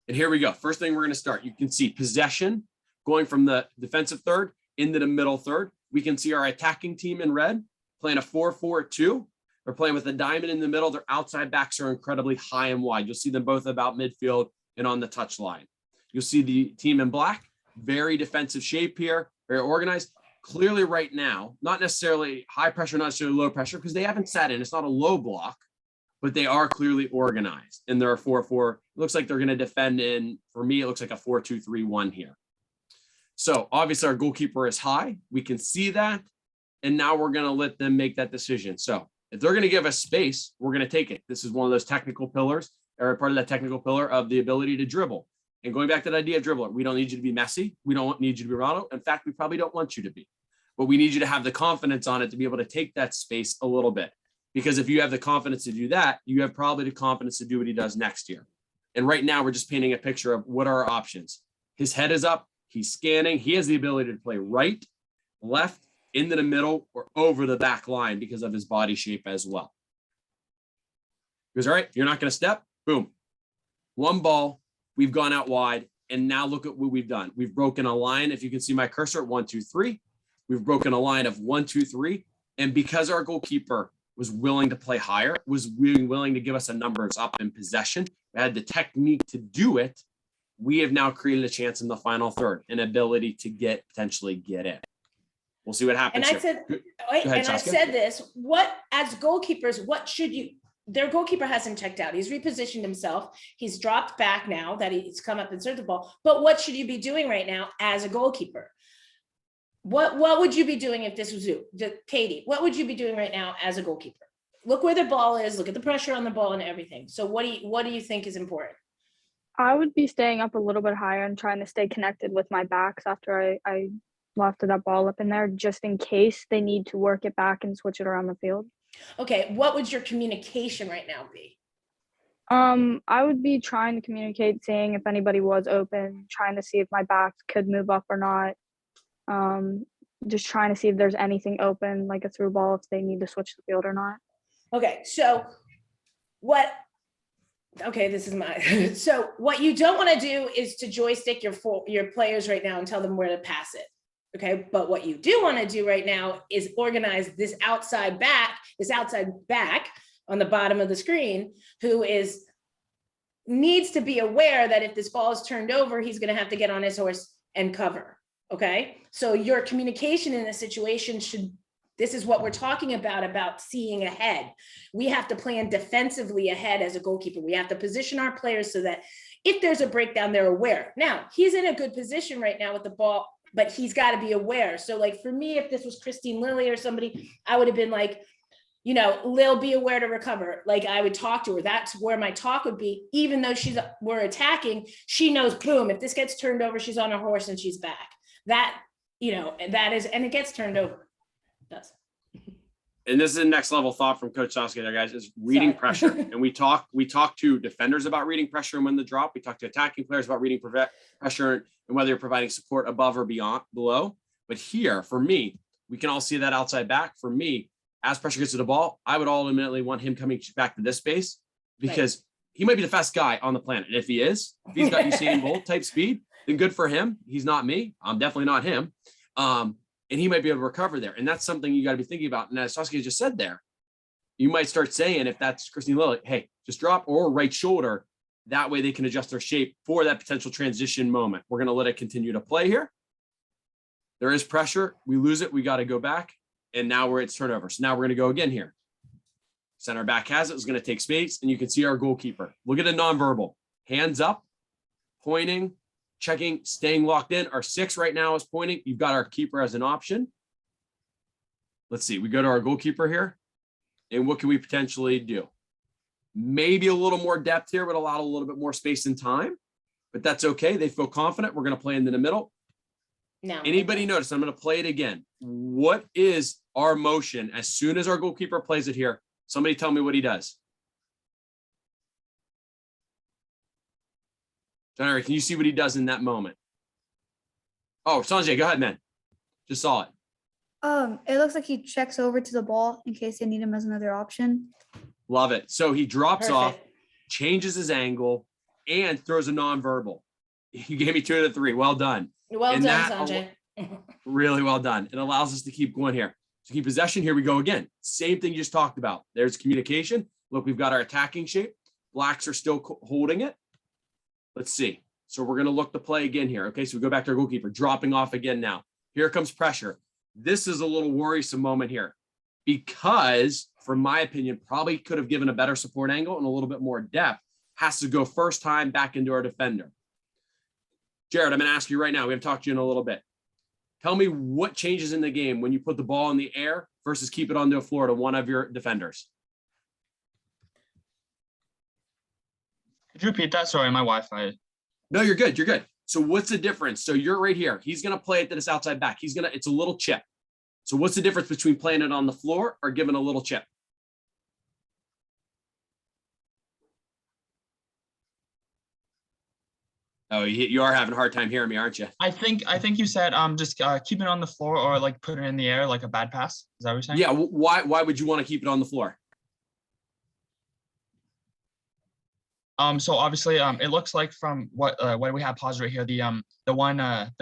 Speaker 1: And here we go. First thing we're going to start. You can see possession going from the defensive third into the middle third. We can see our attacking team in red playing a 4-4-2. They're playing with a diamond in the middle. Their outside backs are incredibly high and wide. You'll see them both about midfield and on the touch line. You'll see the team in black, very defensive shape here, very organized. Clearly right now, not necessarily high pressure, not necessarily low pressure, because they haven't sat in. It's not a low block, but they are clearly organized. And they're a 4-4. It looks like they're going to defend in, for me, it looks like a 4-2-3-1 here. So obviously our goalkeeper is high. We can see that. And now we're going to let them make that decision. So if they're going to give us space, we're going to take it. This is one of those technical pillars, or part of that technical pillar of the ability to dribble. And going back to the idea of dribbler, we don't need you to be Messi. We don't need you to be Ronaldo. In fact, we probably don't want you to be. But we need you to have the confidence on it to be able to take that space a little bit. Because if you have the confidence to do that, you have probably the confidence to do what he does next year. And right now, we're just painting a picture of what are our options. His head is up. He's scanning. He has the ability to play right, left, into the middle, or over the back line because of his body shape as well. He goes, all right, you're not going to step. Boom. One ball. We've gone out wide. And now look at what we've done. We've broken a line. If you can see my cursor, 1, 2, 3. We've broken a line of 1, 2, 3. And because our goalkeeper was willing to play higher, was willing to give us a numbers up in possession, we had the technique to do it, we have now created a chance in the final third, an ability to potentially get in. We'll see what happens.
Speaker 4: And I said this, what as goalkeepers, what should you, their goalkeeper hasn't checked out. He's repositioned himself. He's dropped back now that he's come up and served the ball. But what should you be doing right now as a goalkeeper? What would you be doing if this was you? Katie, what would you be doing right now as a goalkeeper? Look where the ball is, look at the pressure on the ball and everything. So what do you think is important?
Speaker 6: I would be staying up a little bit higher and trying to stay connected with my backs after I lofted that ball up in there, just in case they need to work it back and switch it around the field.
Speaker 4: Okay, what would your communication right now be?
Speaker 6: I would be trying to communicate, seeing if anybody was open, trying to see if my back could move up or not. Just trying to see if there's anything open, like a through ball, if they need to switch the field or not.
Speaker 4: Okay, so what Okay, this is my, so what you don't want to do is to joystick your players right now and tell them where to pass it. Okay, but what you do want to do right now is organize this outside back on the bottom of the screen, who needs to be aware that if this ball is turned over, he's going to have to get on his horse and cover. Okay, so your communication in this situation this is what we're talking about seeing ahead. We have to plan defensively ahead as a goalkeeper. We have to position our players so that if there's a breakdown, they're aware. Now, he's in a good position right now with the ball, but he's got to be aware. So like for me, if this was Christine Lilly or somebody, I would have been like, you know, Lil, be aware to recover. Like I would talk to her. That's where my talk would be. Even though we're attacking, she knows, boom, if this gets turned over, she's on her horse and she's back. That, you know, and it gets turned over. It does.
Speaker 1: And this is the next level thought from Coach Saskia there, guys, is reading pressure. And we talk to defenders about reading pressure and when the drop. We talk to attacking players about reading pressure and whether you're providing support above or below. But here, for me, we can all see that outside back. For me, as pressure gets to the ball, I would ultimately want him coming back to this space because he might be the fastest guy on the planet. And if he's got Usain Bolt type speed, then good for him. He's not me. I'm definitely not him. And he might be able to recover there. And that's something you got to be thinking about. And as Saskia just said there, you might start saying, if that's Christine Lilly, hey, just drop or right shoulder. That way they can adjust their shape for that potential transition moment. We're going to let it continue to play here. There is pressure. We lose it. We got to go back. And now it's turnover. So now we're going to go again here. Center back has it. It's going to take space. And you can see our goalkeeper. Look at a nonverbal. Hands up, pointing, checking, staying locked in. Our 6 right now is pointing. You've got our keeper as an option. Let's see. We go to our goalkeeper here. And what can we potentially do? Maybe a little more depth here would allow a little bit more space and time. But that's okay. They feel confident. We're going to play into the middle.
Speaker 4: Now,
Speaker 1: anybody notice? I'm going to play it again. What is our motion as soon as our goalkeeper plays it here? Somebody tell me what he does. John, can you see what he does in that moment? Oh, Sanjay, go ahead, man. Just saw it.
Speaker 9: It looks like he checks over to the ball in case they need him as another option.
Speaker 1: Love it. So he drops
Speaker 4: Perfect.
Speaker 1: off, changes his angle, and throws a nonverbal. You gave me 2 out of 3. Well done.
Speaker 4: Well
Speaker 1: And
Speaker 4: done,
Speaker 1: that
Speaker 4: Sanjay.
Speaker 1: Really well done. It allows us to keep going here. To keep possession, here we go again. Same thing you just talked about. There's communication. Look, we've got our attacking shape. Blacks are still holding it. Let's see. So we're going to look to play again here. Okay, so we go back to our goalkeeper, dropping off again now. Here comes pressure. This is a little worrisome moment here because, from my opinion, probably could have given a better support angle and a little bit more depth. Has to go first time back into our defender. Jared, I'm going to ask you right now. We haven't talked to you in a little bit. Tell me what changes in the game when you put the ball in the air versus keep it on the floor to one of your defenders.
Speaker 3: Could you repeat that? Sorry, my Wi-Fi.
Speaker 1: No, you're good. You're good. So what's the difference? So you're right here. He's going to play it to this outside back. It's a little chip. So what's the difference between playing it on the floor or giving a little chip? Oh, you are having a hard time hearing me, aren't you?
Speaker 3: I think you said just keep it on the floor or like put it in the air like a bad pass. Is that what you're saying?
Speaker 1: Yeah. Why would you want to keep it on the floor?
Speaker 3: So obviously it looks like from what we have paused right here, the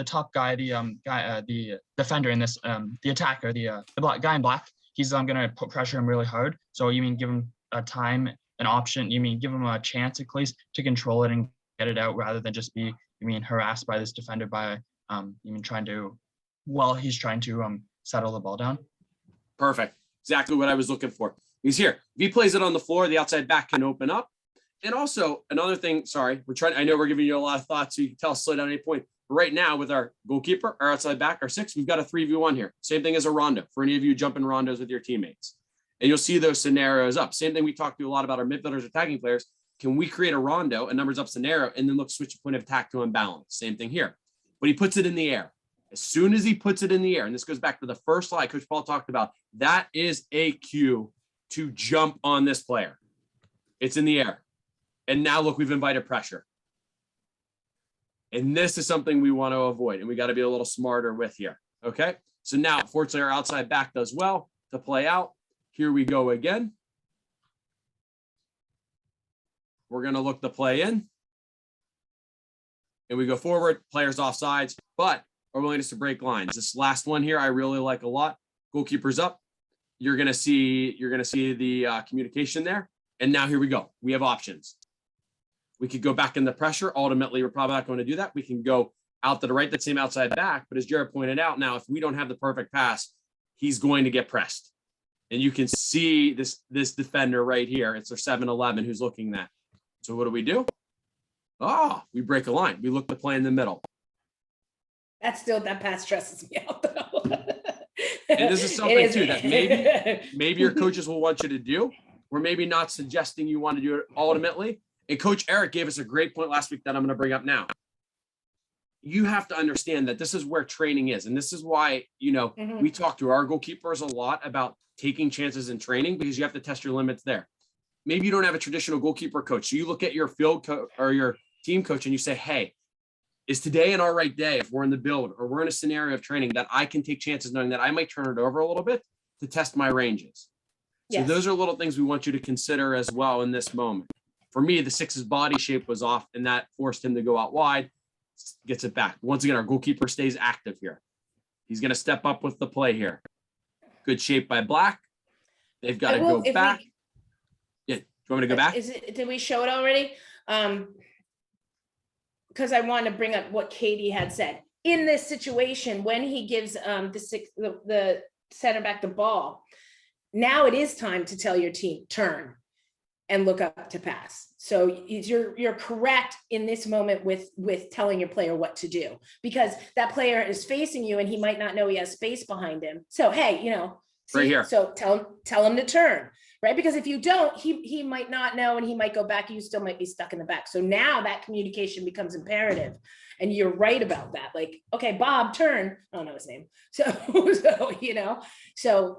Speaker 3: top guy, the defender in this, the attacker, the black guy in black, he's gonna put pressure him really hard. So you mean give him a time, an option, you mean give him a chance at least to control it and get it out rather than just be, harassed by this defender by he's trying to settle the ball down. Perfect.
Speaker 1: Exactly what I was looking for. He's here. If he plays it on the floor, the outside back can open up. And also another thing, sorry, I know we're giving you a lot of thoughts, so you can tell us slow down at any point. But right now with our goalkeeper, our outside back, our 6, we've got a 3v1 here. Same thing as a rondo for any of you jumping rondos with your teammates. And you'll see those scenarios up. Same thing we talked to a lot about our midfielders, attacking players. Can we create a rondo, a numbers up scenario, and then look, switch the point of attack to unbalance? Same thing here. But he puts it in the air. As soon as he puts it in the air, and this goes back to the first slide Coach Paul talked about, that is a cue to jump on this player. It's in the air. And now look, we've invited pressure. And this is something we want to avoid. And we got to be a little smarter with here. Okay. So now, fortunately, our outside back does well to play out. Here we go again. we're going to look the play in. And we go forward, players offsides, but our willingness to break lines. This last one here, I really like a lot. Goalkeeper's up. You're going to see the communication there. And now here we go. We have options. We could go back in the pressure. Ultimately, we're probably not going to do that. We can go out to the right, that same outside back. But as Jared pointed out, now, if we don't have the perfect pass, he's going to get pressed. And you can see this defender right here. It's our 7-11 who's looking that. So what do? Oh, we break a line. We look to play in the middle.
Speaker 4: That pass stresses me out though.
Speaker 1: And this is something too that maybe your coaches will want you to do, or maybe not suggesting you want to do it ultimately. And Coach Eric gave us a great point last week that I'm going to bring up now. You have to understand that this is where training is. And this is why, we talk to our goalkeepers a lot about taking chances in training, because you have to test your limits there. Maybe you don't have a traditional goalkeeper coach. So you look at your field coach or your team coach and you say, hey, is today an all right day if we're in the build or we're in a scenario of training that I can take chances knowing that I might turn it over a little bit to test my ranges?
Speaker 4: Yes.
Speaker 1: So those are little things we want you to consider as well in this moment. For me, the 6's body shape was off and that forced him to go out wide, gets it back. Once again, our goalkeeper stays active here. He's going to step up with the play here. Good shape by Black. They've got to go back. Yeah, do you want me to go back?
Speaker 4: Did we show it already? Because I want to bring up what Katie had said. In this situation, when he gives the center back the ball, now it is time to tell your team, turn and look up to pass. So you're correct in this moment with telling your player what to do, because that player is facing you and he might not know he has space behind him. So, hey,
Speaker 1: right here.
Speaker 4: So tell him to turn. Right? Because if you don't, he might not know and he might go back. You still might be stuck in the back. So now that communication becomes imperative. And you're right about that. Like, okay, Bob, turn. I don't know his name. So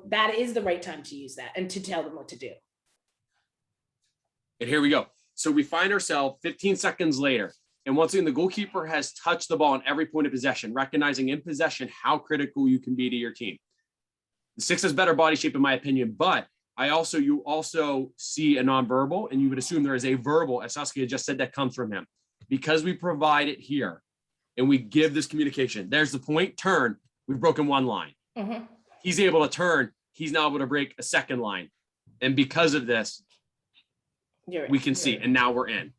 Speaker 4: that is the right time to use that and to tell them what to do.
Speaker 1: And here we go. So we find ourselves 15 seconds later. And once again, the goalkeeper has touched the ball on every point of possession, recognizing in possession how critical you can be to your team. The 6 has better body shape, in my opinion, but you also see a nonverbal, and you would assume there is a verbal, as Saskia just said, that comes from him. Because we provide it here and we give this communication. There's the point, turn. We've broken one line.
Speaker 4: Mm-hmm.
Speaker 1: He's able to turn. He's now able to break a second line. And because of this, we can see, and now we're in.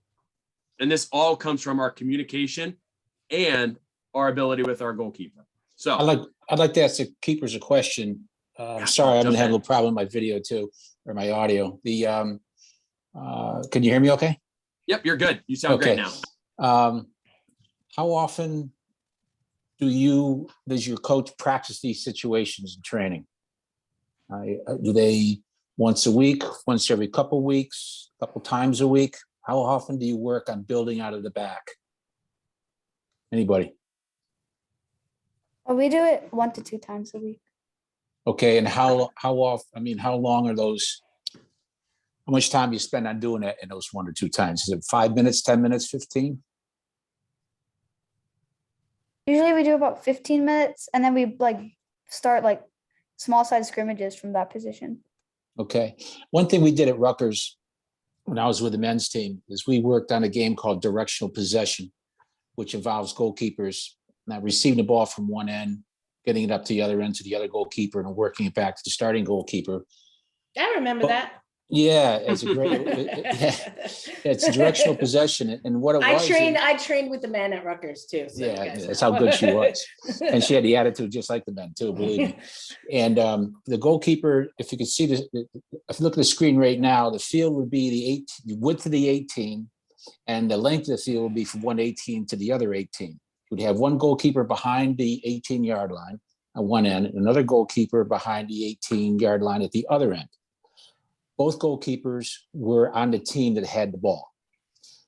Speaker 1: And this all comes from our communication and our ability with our goalkeeper. So
Speaker 2: I'd like to ask the keepers a question. Sorry, I'm gonna have a little problem with my video too, or my audio. Can you hear me okay?
Speaker 1: Yep, you're good. You sound great now.
Speaker 2: How often does your coach practice these situations in training? Do they once a week, once every couple of weeks, a couple times a week? How often do you work on building out of the back? Anybody?
Speaker 9: Well, we do it 1 to 2 times a week.
Speaker 2: Okay, and how often? How long are those? How much time do you spend on doing it in those 1 or 2 times? Is it 5 minutes, 10 minutes, 15?
Speaker 9: Usually we do about 15 minutes and then we start small side scrimmages from that position.
Speaker 2: Okay. One thing we did at Rutgers when I was with the men's team is we worked on a game called Directional Possession, which involves goalkeepers not receiving the ball from one end, getting it up to the other end to the other goalkeeper and working it back to the starting goalkeeper.
Speaker 4: I remember that.
Speaker 2: Yeah, it's a great. It's a directional possession, and what it was.
Speaker 4: I trained with the men at Rutgers too. So
Speaker 2: yeah, that's how good she was, and she had the attitude just like the men too. Believe me. And the goalkeeper, if you can see this, if you look at the screen right now, the field would be the width of the 18, and the length of the field would be from one 18 to the other 18. You'd have one goalkeeper behind the 18-yard line at one end, and another goalkeeper behind the 18-yard line at the other end. Both goalkeepers were on the team that had the ball.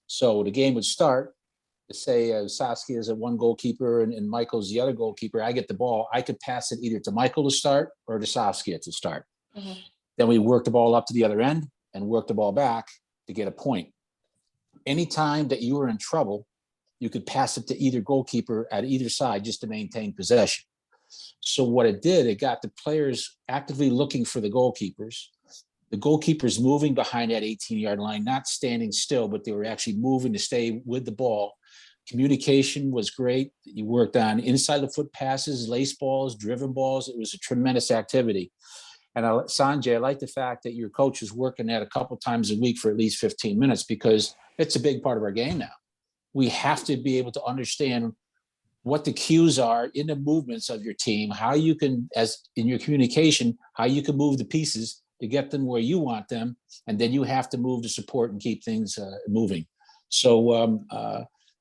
Speaker 2: So the game would start, say Saskia is a one goalkeeper and Michael's the other goalkeeper. I get the ball. I could pass it either to Michael to start or to Saskia to start. Mm-hmm. Then we work the ball up to the other end and work the ball back to get a point. Anytime that you were in trouble, you could pass it to either goalkeeper at either side just to maintain possession. So what it did, it got the players actively looking for the goalkeepers. the goalkeepers moving behind that 18-yard line, not standing still, but they were actually moving to stay with the ball. Communication was great. You worked on inside the foot passes, lace balls, driven balls. It was a tremendous activity. And Sanjay, I like the fact that your coach is working that a couple times a week for at least 15 minutes, because it's a big part of our game now. We have to be able to understand what the cues are in the movements of your team, how you can, as in your communication, how you can move the pieces to get them where you want them. And then you have to move to support and keep things moving. So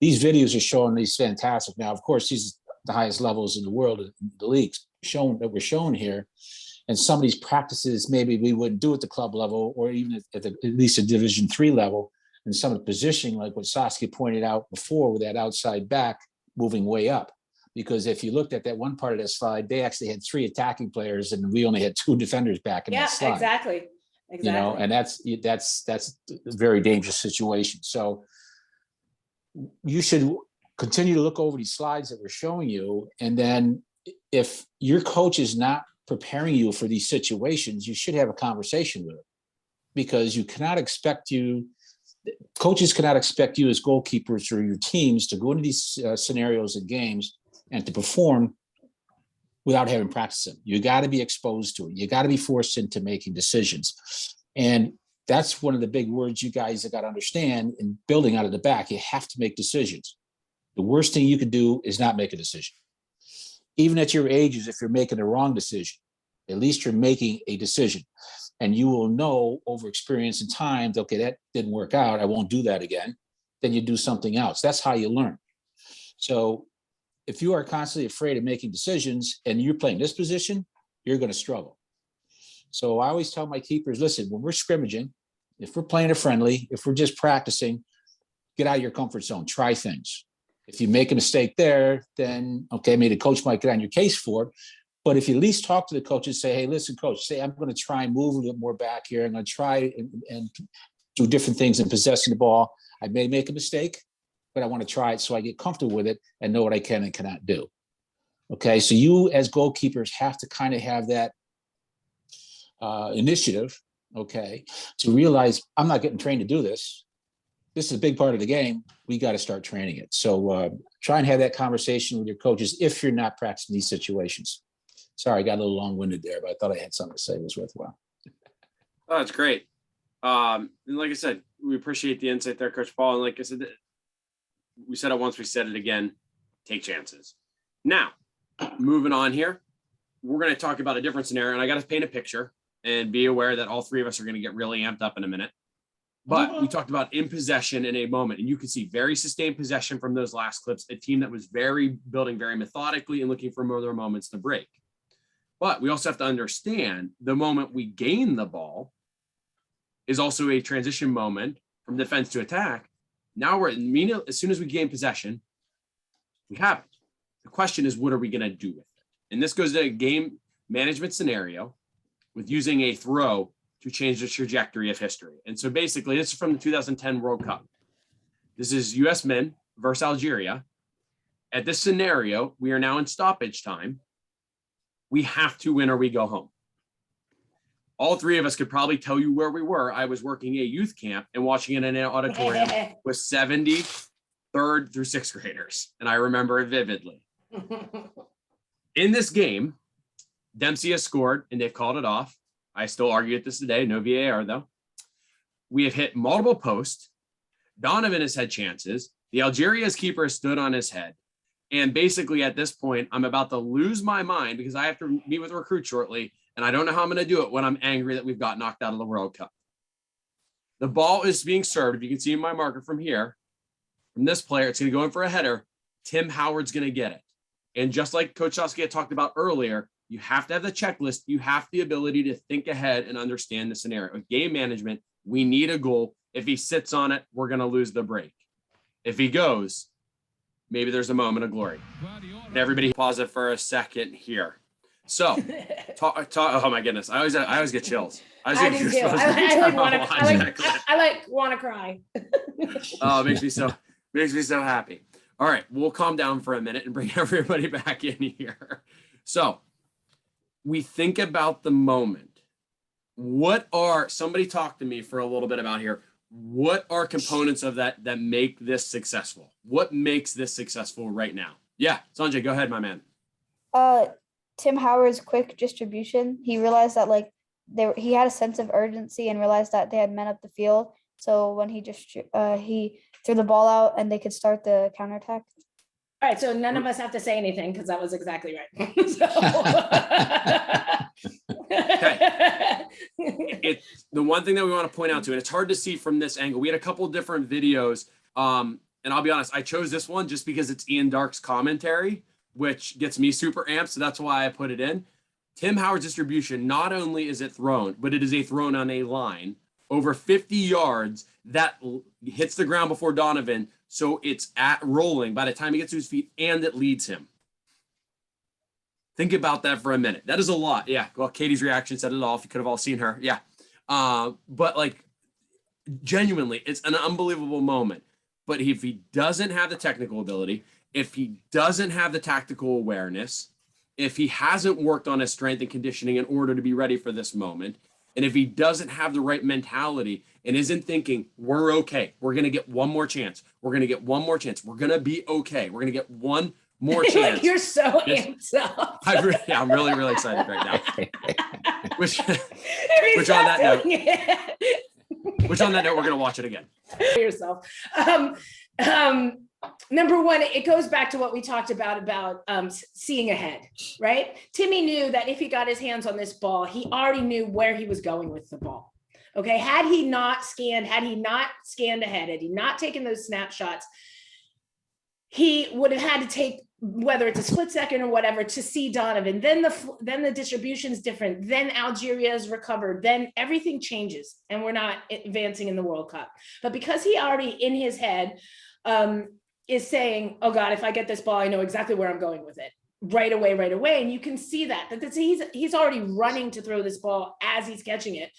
Speaker 2: these videos are showing these fantastic. Now, of course, these are the highest levels in the world, in the leagues we're showing here. And some of these practices, maybe we wouldn't do at the club level, or even at least a Division III level. And some of the positioning, like what Saskia pointed out before, with that outside back moving way up. Because if you looked at that one part of that slide, they actually had 3 attacking players, and we only had 2 defenders back in that slide.
Speaker 4: Exactly.
Speaker 2: You know, and that's a very dangerous situation. So you should continue to look over these slides that we're showing you, and then if your coach is not preparing you for these situations, you should have a conversation with him, because coaches cannot expect you as goalkeepers or your teams to go into these scenarios and games and to perform without having practiced them. You got to be exposed to it. You got to be forced into making decisions. And that's one of the big words you guys have got to understand in building out of the back. You have to make decisions. The worst thing you could do is not make a decision. Even at your ages, if you're making the wrong decision, at least you're making a decision. And you will know over experience and time, okay, that didn't work out, I won't do that again. Then you do something else. That's how you learn. So if you are constantly afraid of making decisions and you're playing this position, you're going to struggle. So I always tell my keepers, listen, when we're scrimmaging, if we're playing a friendly, if we're just practicing, get out of your comfort zone, try things. If you make a mistake there, then, okay, maybe the coach might get on your case for it. But if you at least talk to the coach and say, hey, listen, coach, say, I'm going to try and move a little more back here. I'm going to try and do different things in possessing the ball. I may make a mistake, but I want to try it so I get comfortable with it and know what I can and cannot do. Okay, so you as goalkeepers have to kind of have that initiative, okay, to realize I'm not getting trained to do this. This is a big part of the game. We got to start training it. So try and have that conversation with your coaches if you're not practicing these situations. Sorry, I got a little long-winded there, but I thought I had something to say that was worthwhile.
Speaker 1: Oh, that's great. And like I said, we appreciate the insight there, Coach Paul. And like I said, we said it once, we said it again, take chances. Now, moving on here, we're going to talk about a different scenario, and I got to paint a picture and be aware that all 3 of us are going to get really amped up in a minute. But we talked about in possession in a moment, and you can see very sustained possession from those last clips, a team that was building very methodically and looking for more moments to break. But we also have to understand the moment we gain the ball is also a transition moment from defense to attack. Now as soon as we gain possession, we have it. The question is, what are we going to do with it? And this goes to a game management scenario with using a throw to change the trajectory of history. And so basically, this is from the 2010 World Cup. This is US men versus Algeria. At this scenario, we are now in stoppage time. We have to win or we go home. All 3 of us could probably tell you where we were. I was working a youth camp and watching it in an auditorium with 70 3rd through 6th graders. And I remember it vividly. In this game, Dempsey has scored and they've called it off. I still argue at this today, no VAR though. We have hit multiple posts. Donovan has had chances. The Algeria's keeper stood on his head. And basically at this point, I'm about to lose my mind because I have to meet with a recruit shortly. And I don't know how I'm going to do it when I'm angry that we've got knocked out of the World Cup. The ball is being served. If you can see my marker from here, from this player, it's going to go in for a header. Tim Howard's going to get it. And just like Coach Saskia talked about earlier, you have to have the checklist. You have the ability to think ahead and understand the scenario. With game management, we need a goal. If he sits on it, we're going to lose the break. If he goes, maybe there's a moment of glory. And everybody pause it for a second here. So, oh my goodness, I always get chills. I do too.
Speaker 4: I want to cry.
Speaker 1: Oh, it makes me so happy. All right, we'll calm down for a minute and bring everybody back in here. So, we think about the moment what are, somebody talk to me for a little bit about here. What are components of that make this successful? What makes this successful right now? Yeah, Sanjay, go ahead, my man.
Speaker 9: Tim Howard's quick distribution. He realized that like he had a sense of urgency and realized that they had men up the field. So when he threw the ball out and they could start the counterattack.
Speaker 4: All right, so none of us have to say anything because that was exactly right.
Speaker 1: It's the one thing that we want to point out to, and it's hard to see from this angle. We had a couple different videos, and I'll be honest, I chose this one just because it's Ian Darke's commentary, which gets me super amped, so that's why I put it in. Tim Howard's distribution, not only is it thrown, but it is a thrown on a line over 50 yards that hits the ground before Donovan. So it's at rolling by the time he gets to his feet, and it leads him. Think about that for a minute. That is a lot. Yeah. Well, Katie's reaction said it all. If you could have all seen her. Yeah. But like genuinely, it's an unbelievable moment. But if he doesn't have the technical ability, if he doesn't have the tactical awareness, if he hasn't worked on his strength and conditioning in order to be ready for this moment, and if he doesn't have the right mentality and isn't thinking, we're okay, we're going to get one more chance, we're going to get one more chance, we're going to be okay, we're going to get one more chance.
Speaker 4: Like you're so amped up.
Speaker 1: I'm really, really excited right now. Which on that note, we're going to watch it again.
Speaker 4: Yourself. Number one, it goes back to what we talked about seeing ahead, right? Timmy knew that if he got his hands on this ball, he already knew where he was going with the ball. Okay, had he not scanned ahead, had he not taken those snapshots, he would have had to take, whether it's a split second or whatever, to see Donovan. Then the distribution is different. Then Algeria is recovered. Then everything changes, and we're not advancing in the World Cup. But because he already in his head is saying, oh God, if I get this ball, I know exactly where I'm going with it right away. And you can see that he's already running to throw this ball as he's catching it,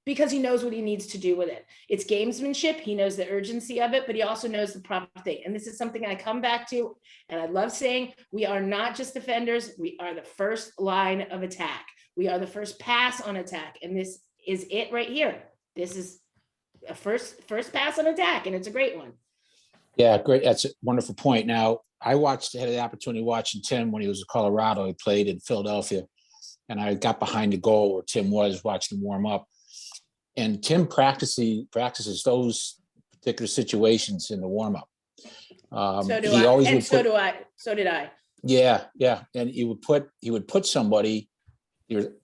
Speaker 4: because he knows what he needs to do with it. It's gamesmanship. He knows the urgency of it, but he also knows the proper thing. And this is something I come back to, and I love saying, we are not just defenders. We are the first line of attack. We are the first pass on attack. And this is it right here. This is a first pass on attack, and it's a great one.
Speaker 2: Yeah, great. That's a wonderful point. Now, I had the opportunity watching Tim when he was in Colorado. He played in Philadelphia, and I got behind the goal where Tim was, watching him warm up. And Tim practices those particular situations in the warm up.
Speaker 4: So did I.
Speaker 2: Yeah. And he would put somebody,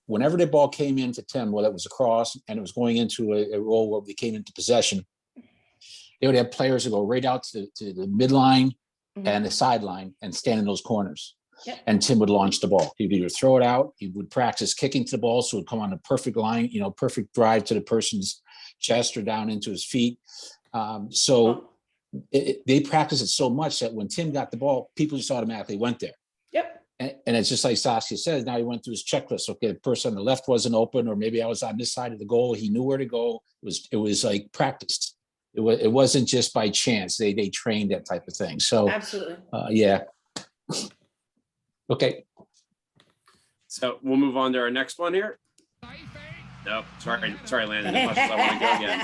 Speaker 2: whenever the ball came into Tim, whether it was a cross and it was going into a role where we came into possession, they would have players that go right out to the midline and the sideline and stand in those corners.
Speaker 4: Yep.
Speaker 2: And Tim would launch the ball. He'd either throw it out, he would practice kicking to the ball, so it would come on a perfect line, perfect drive to the person's chest or down into his feet. They practice it so much that when Tim got the ball, people just automatically went there.
Speaker 4: Yep.
Speaker 2: And it's just like Saskia says, now he went through his checklist. Okay, the person on the left wasn't open, or maybe I was on this side of the goal. He knew where to go. It was like practiced. It wasn't just by chance. They trained that type of thing. So
Speaker 4: absolutely.
Speaker 2: Yeah. Okay.
Speaker 1: So we'll move on to our next one here. Nope. Sorry, Landon. As much as I want to go again.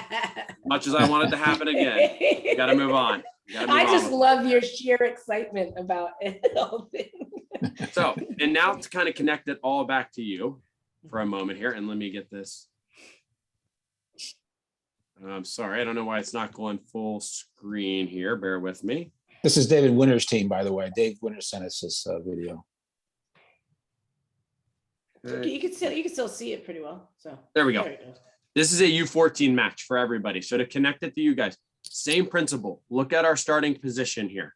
Speaker 1: As much as I want it to happen again. You got to move on.
Speaker 4: I just love your sheer excitement about it.
Speaker 1: So, and now to kind of connect it all back to you for a moment here, and let me get this. I'm sorry, I don't know why it's not going full screen here. Bear with me.
Speaker 2: This is David Winter's team, by the way. Dave Winter sent us this video.
Speaker 4: You can still see it pretty well. So
Speaker 1: there we go. This is a U14 match for everybody. So to connect it to you guys, same principle. Look at our starting position here.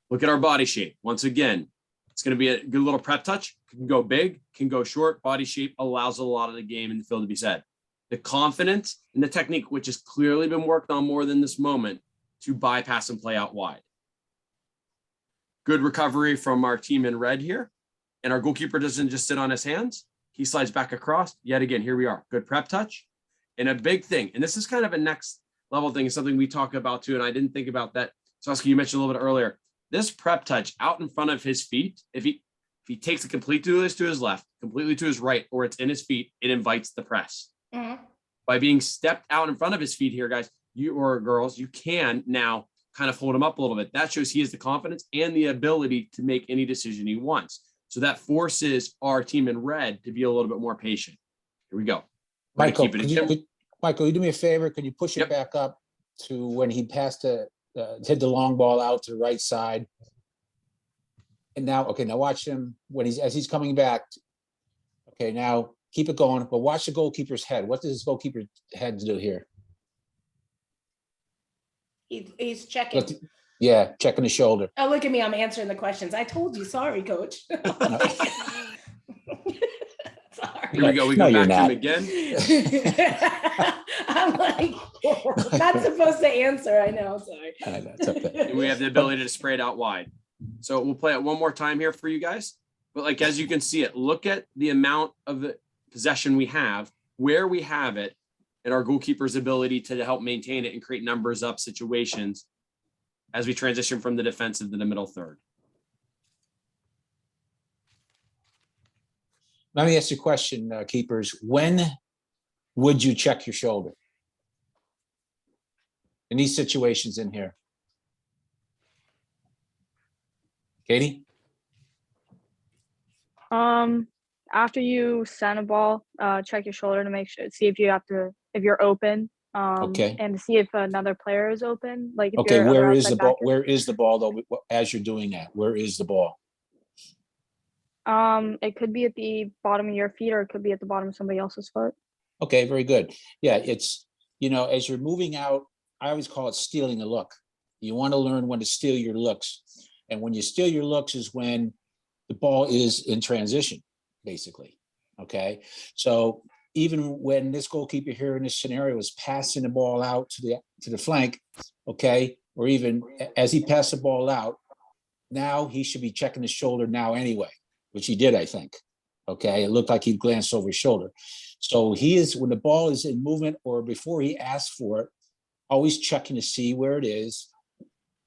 Speaker 1: Look at our body shape. Once again, it's going to be a good little prep touch. Can go big, can go short. Body shape allows a lot of the game in the field to be said. The confidence and the technique, which has clearly been worked on more than this moment, to bypass and play out wide. Good recovery from our team in red here. And our goalkeeper doesn't just sit on his hands. He slides back across. Yet again, here we are. Good prep touch. And a big thing, and this is kind of a next level thing, is something we talk about too, and I didn't think about that. Saskia, you mentioned a little bit earlier. This prep touch out in front of his feet, if he takes a complete to his left, completely to his right or it's in his feet, it invites the press.
Speaker 4: Mhm.
Speaker 1: By being stepped out in front of his feet here, guys, you or girls, you can now kind of hold him up a little bit. That shows he has the confidence and the ability to make any decision he wants. So that forces our team in red to be a little bit more patient. Here we go.
Speaker 2: Michael,
Speaker 1: Keep it in.
Speaker 2: Michael, you do me a favor? Could you push it back up to when he passed hit the long ball out to the right side? And now, okay, now watch him as he's coming back. Okay, now keep it going, but watch the goalkeeper's head. What does his goalkeeper's head do here?
Speaker 4: He's checking.
Speaker 2: Yeah, checking the shoulder.
Speaker 4: Oh, look at me. I'm answering the questions. I told you. Sorry, coach. Sorry.
Speaker 1: Here we go. We go back to him again.
Speaker 4: I'm like, not supposed to answer. I know. Sorry.
Speaker 2: I know, it's okay.
Speaker 1: We have the ability to spray it out wide. So we'll play it one more time here for you guys. But like, as you can see it, look at the amount of the possession we have, where we have it, and our goalkeeper's ability to help maintain it and create numbers up situations as we transition from the defensive to the middle third.
Speaker 2: Let me ask you a question, keepers. When would you check your shoulder? In these situations in here. Katie?
Speaker 6: After you send a ball, check your shoulder to make sure, see if you're open.
Speaker 2: Okay.
Speaker 6: And to see if another player is open. Like if
Speaker 2: Okay,
Speaker 6: your
Speaker 2: where
Speaker 6: other
Speaker 2: is the
Speaker 6: outside
Speaker 2: ball?
Speaker 6: backer-
Speaker 2: Where is the ball though? As you're doing that, where is the ball?
Speaker 6: It could be at the bottom of your feet, or it could be at the bottom of somebody else's foot.
Speaker 2: Okay, very good. Yeah, it's, as you're moving out, I always call it stealing a look. You want to learn when to steal your looks. And when you steal your looks is when the ball is in transition, basically. Okay. So even when this goalkeeper here in this scenario is passing the ball out to the flank, okay, or even as he passed the ball out, now he should be checking his shoulder now anyway, which he did, I think. Okay, it looked like he glanced over his shoulder. So he is, when the ball is in movement or before he asks for it, always checking to see where it is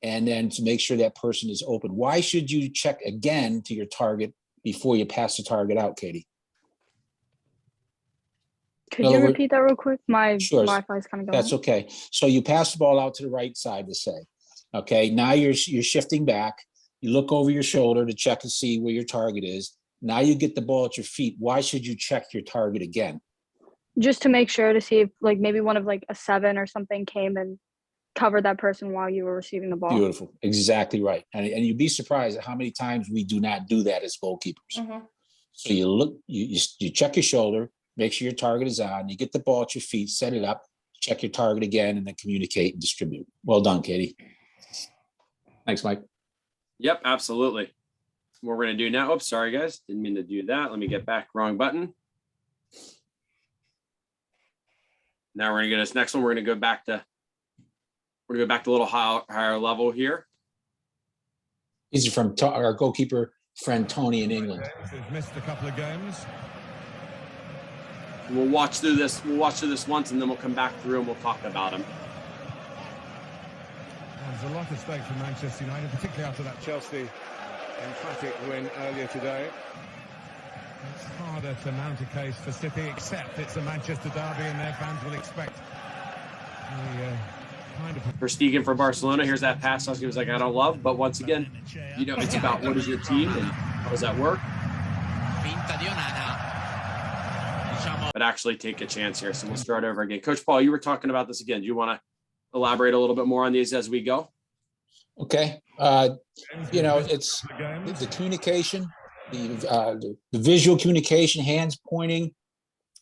Speaker 2: and then to make sure that person is open. Why should you check again to your target before you pass the target out, Katie?
Speaker 6: Could you repeat that real quick? My
Speaker 2: Sure.
Speaker 6: Wi-Fi is kind of going.
Speaker 2: That's okay. So you pass the ball out to the right side to say, okay, now you're shifting back. You look over your shoulder to check and see where your target is. Now you get the ball at your feet. Why should you check your target again?
Speaker 6: Just to make sure to see if like maybe one of like a 7 or something came and covered that person while you were receiving the ball.
Speaker 2: Beautiful. Exactly right. And you'd be surprised at how many times we do not do that as goalkeepers.
Speaker 4: Mhm.
Speaker 2: So you look, you check your shoulder, make sure your target is on, you get the ball at your feet, set it up, check your target again, and then communicate and distribute. Well done, Katie. Thanks, Mike.
Speaker 1: Yep, absolutely. What we're going to do now. Oops, sorry, guys. Didn't mean to do that. Let me get back. Wrong button. Now we're going to get this next one. We're going to go back to a little higher level here.
Speaker 2: These are from our goalkeeper friend Tony in England.
Speaker 10: He's missed a couple of games.
Speaker 1: We'll watch through this. We'll watch through this once, and then we'll come back through and we'll talk about him.
Speaker 10: There's a lot at stake for Manchester United, particularly after that Chelsea emphatic win earlier today. It's harder to mount a case for City, except it's a Manchester derby and their fans will expect kind of...
Speaker 1: Verstegen for Barcelona. Here's that pass Saskia was like, I don't love. But once again, it's about what is your team and how does that work? But actually take a chance here. So we'll start over again. Coach Paul, you were talking about this again. Do you want to elaborate a little bit more on these as we go?
Speaker 2: Okay. It's the communication, the visual communication, hands pointing,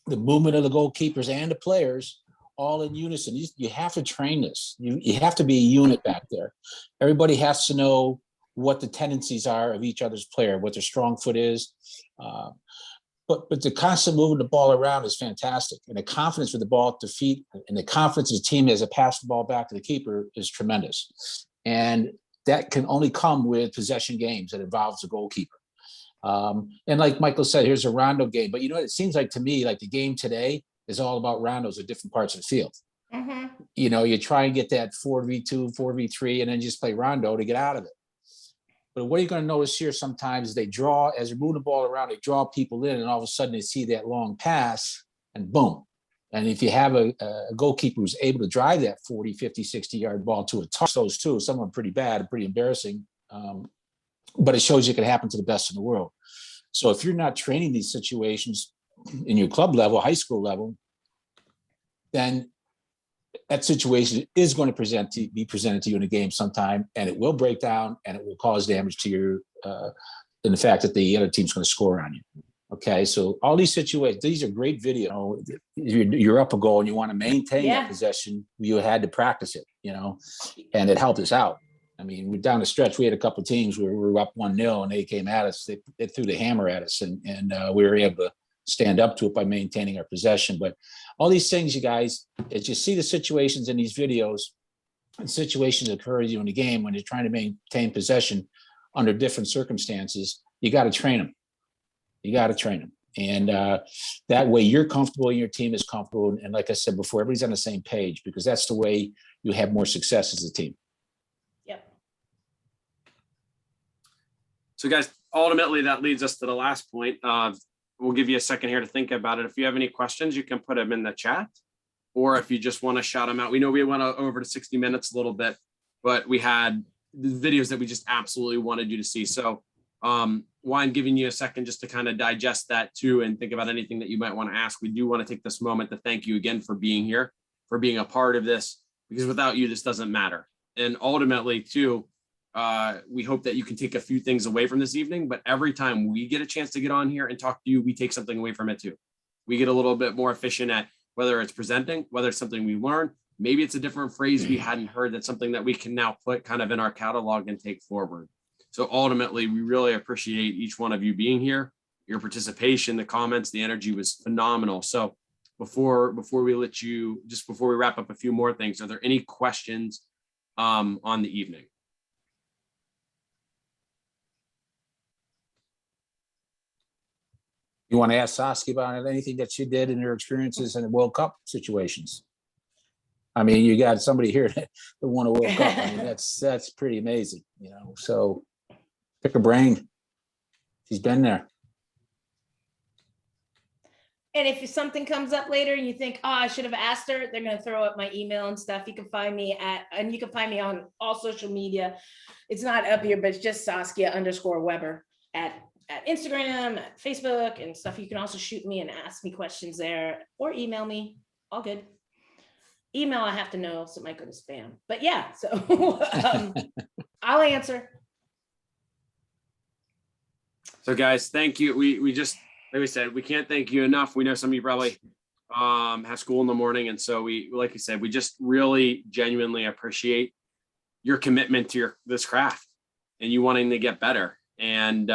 Speaker 2: the movement of the goalkeepers and the players, all in unison. You have to train this. You have to be a unit back there. Everybody has to know what the tendencies are of each other's player, what their strong foot is. But the constant moving the ball around is fantastic. And the confidence with the ball at the feet and the confidence the team has to pass the ball back to the keeper is tremendous. And that can only come with possession games that involves the goalkeeper. And like Michael said, here's a rondo game. But it seems like to me, like the game today is all about rondos at different parts of the field.
Speaker 4: Mm-hmm.
Speaker 2: You try and get that 4v2, 4v3, and then just play rondo to get out of it. But what you're going to notice here sometimes they draw, as they're moving the ball around, they draw people in, and all of a sudden they see that long pass and boom. And if you have a goalkeeper who's able to drive that 40, 50, 60-yard ball to a target, those two, some of them pretty bad and pretty embarrassing, but it shows you it can happen to the best in the world. So if you're not training these situations in your club level, high school level, then that situation is going to be presented to you in a game sometime, and it will break down and it will cause damage to your, in the fact that the other team's going to score on you. Okay, so all these situations, these are great video. You're up a goal and you want to maintain that possession. You had to practice it, and it helped us out. I mean, we're down the stretch. We had a couple of teams where we were up 1-0 and they came at us. They threw the hammer at us, and we were able to stand up to it by maintaining our possession. But all these things, you guys, as you see the situations in these videos, and situations occur to you in the game when you're trying to maintain possession under different circumstances, you got to train them. You got to train them. And that way you're comfortable and your team is comfortable. And like I said before, everybody's on the same page, because that's the way you have more success as a team.
Speaker 4: Yep.
Speaker 1: So guys, ultimately that leads us to the last point. We'll give you a second here to think about it. If you have any questions, you can put them in the chat, or if you just want to shout them out. We know we went over to 60 minutes a little bit, but we had the videos that we just absolutely wanted you to see. So why I'm giving you a second just to kind of digest that too and think about anything that you might want to ask. We do want to take this moment to thank you again for being here, for being a part of this, because without you, this doesn't matter. And ultimately too, we hope that you can take a few things away from this evening, but every time we get a chance to get on here and talk to you, we take something away from it too. We get a little bit more efficient at whether it's presenting, whether it's something we learned, maybe it's a different phrase we hadn't heard, that's something that we can now put kind of in our catalog and take forward. So ultimately, we really appreciate each one of you being here, your participation, the comments, the energy was phenomenal. So before we let you, just before we wrap up a few more things, are there any questions on the evening?
Speaker 2: You want to ask Saskia about anything that she did in her experiences in the World Cup situations? I mean, you got somebody here that won a World Cup. I mean, that's pretty amazing, so pick a brain. She's been there.
Speaker 4: And if something comes up later and you think, oh, I should have asked her, they're going to throw up my email and stuff. You can find me on all social media. It's not up here, but it's just Saskia_Webber at Instagram, at Facebook and stuff. You can also shoot me and ask me questions there, or email me. All good. Email, I have to know, so it might go to spam. But yeah, so I'll answer.
Speaker 1: So guys, thank you. We just, like we said, we can't thank you enough. We know some of you probably have school in the morning. And so like you said, we just really genuinely appreciate your commitment to this craft and you wanting to get better. And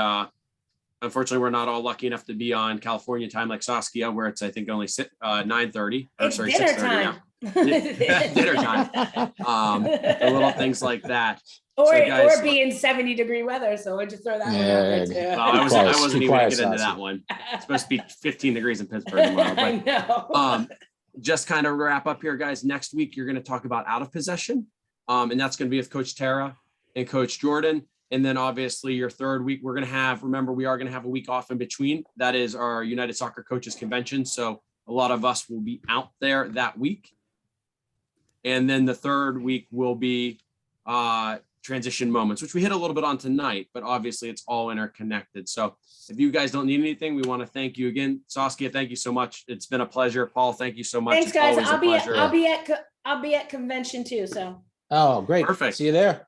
Speaker 1: unfortunately, we're not all lucky enough to be on California time like Saskia, where it's, I think, only 9:30.
Speaker 4: It's dinner time.
Speaker 1: Now. Dinner time. The little things like that.
Speaker 4: Or
Speaker 1: guys,
Speaker 4: be in 70-degree weather. So I just throw that one out there too.
Speaker 1: Well, I wasn't even gonna get into that one. It's supposed to be 15 degrees in Pittsburgh tomorrow. But,
Speaker 4: I know.
Speaker 1: Just kind of wrap up here, guys. Next week, you're going to talk about out of possession. And that's going to be with Coach Tara and Coach Jordan. And then obviously your third week, we are going to have a week off in between. That is our United Soccer Coaches Convention. So a lot of us will be out there that week. And then the third week will be transition moments, which we hit a little bit on tonight, but obviously it's all interconnected. So if you guys don't need anything, we want to thank you again. Saskia, thank you so much. It's been a pleasure. Paul, thank you so much.
Speaker 4: Thanks, guys. I'll be at convention too. So.
Speaker 2: Oh, great.
Speaker 1: Perfect.
Speaker 2: See you there.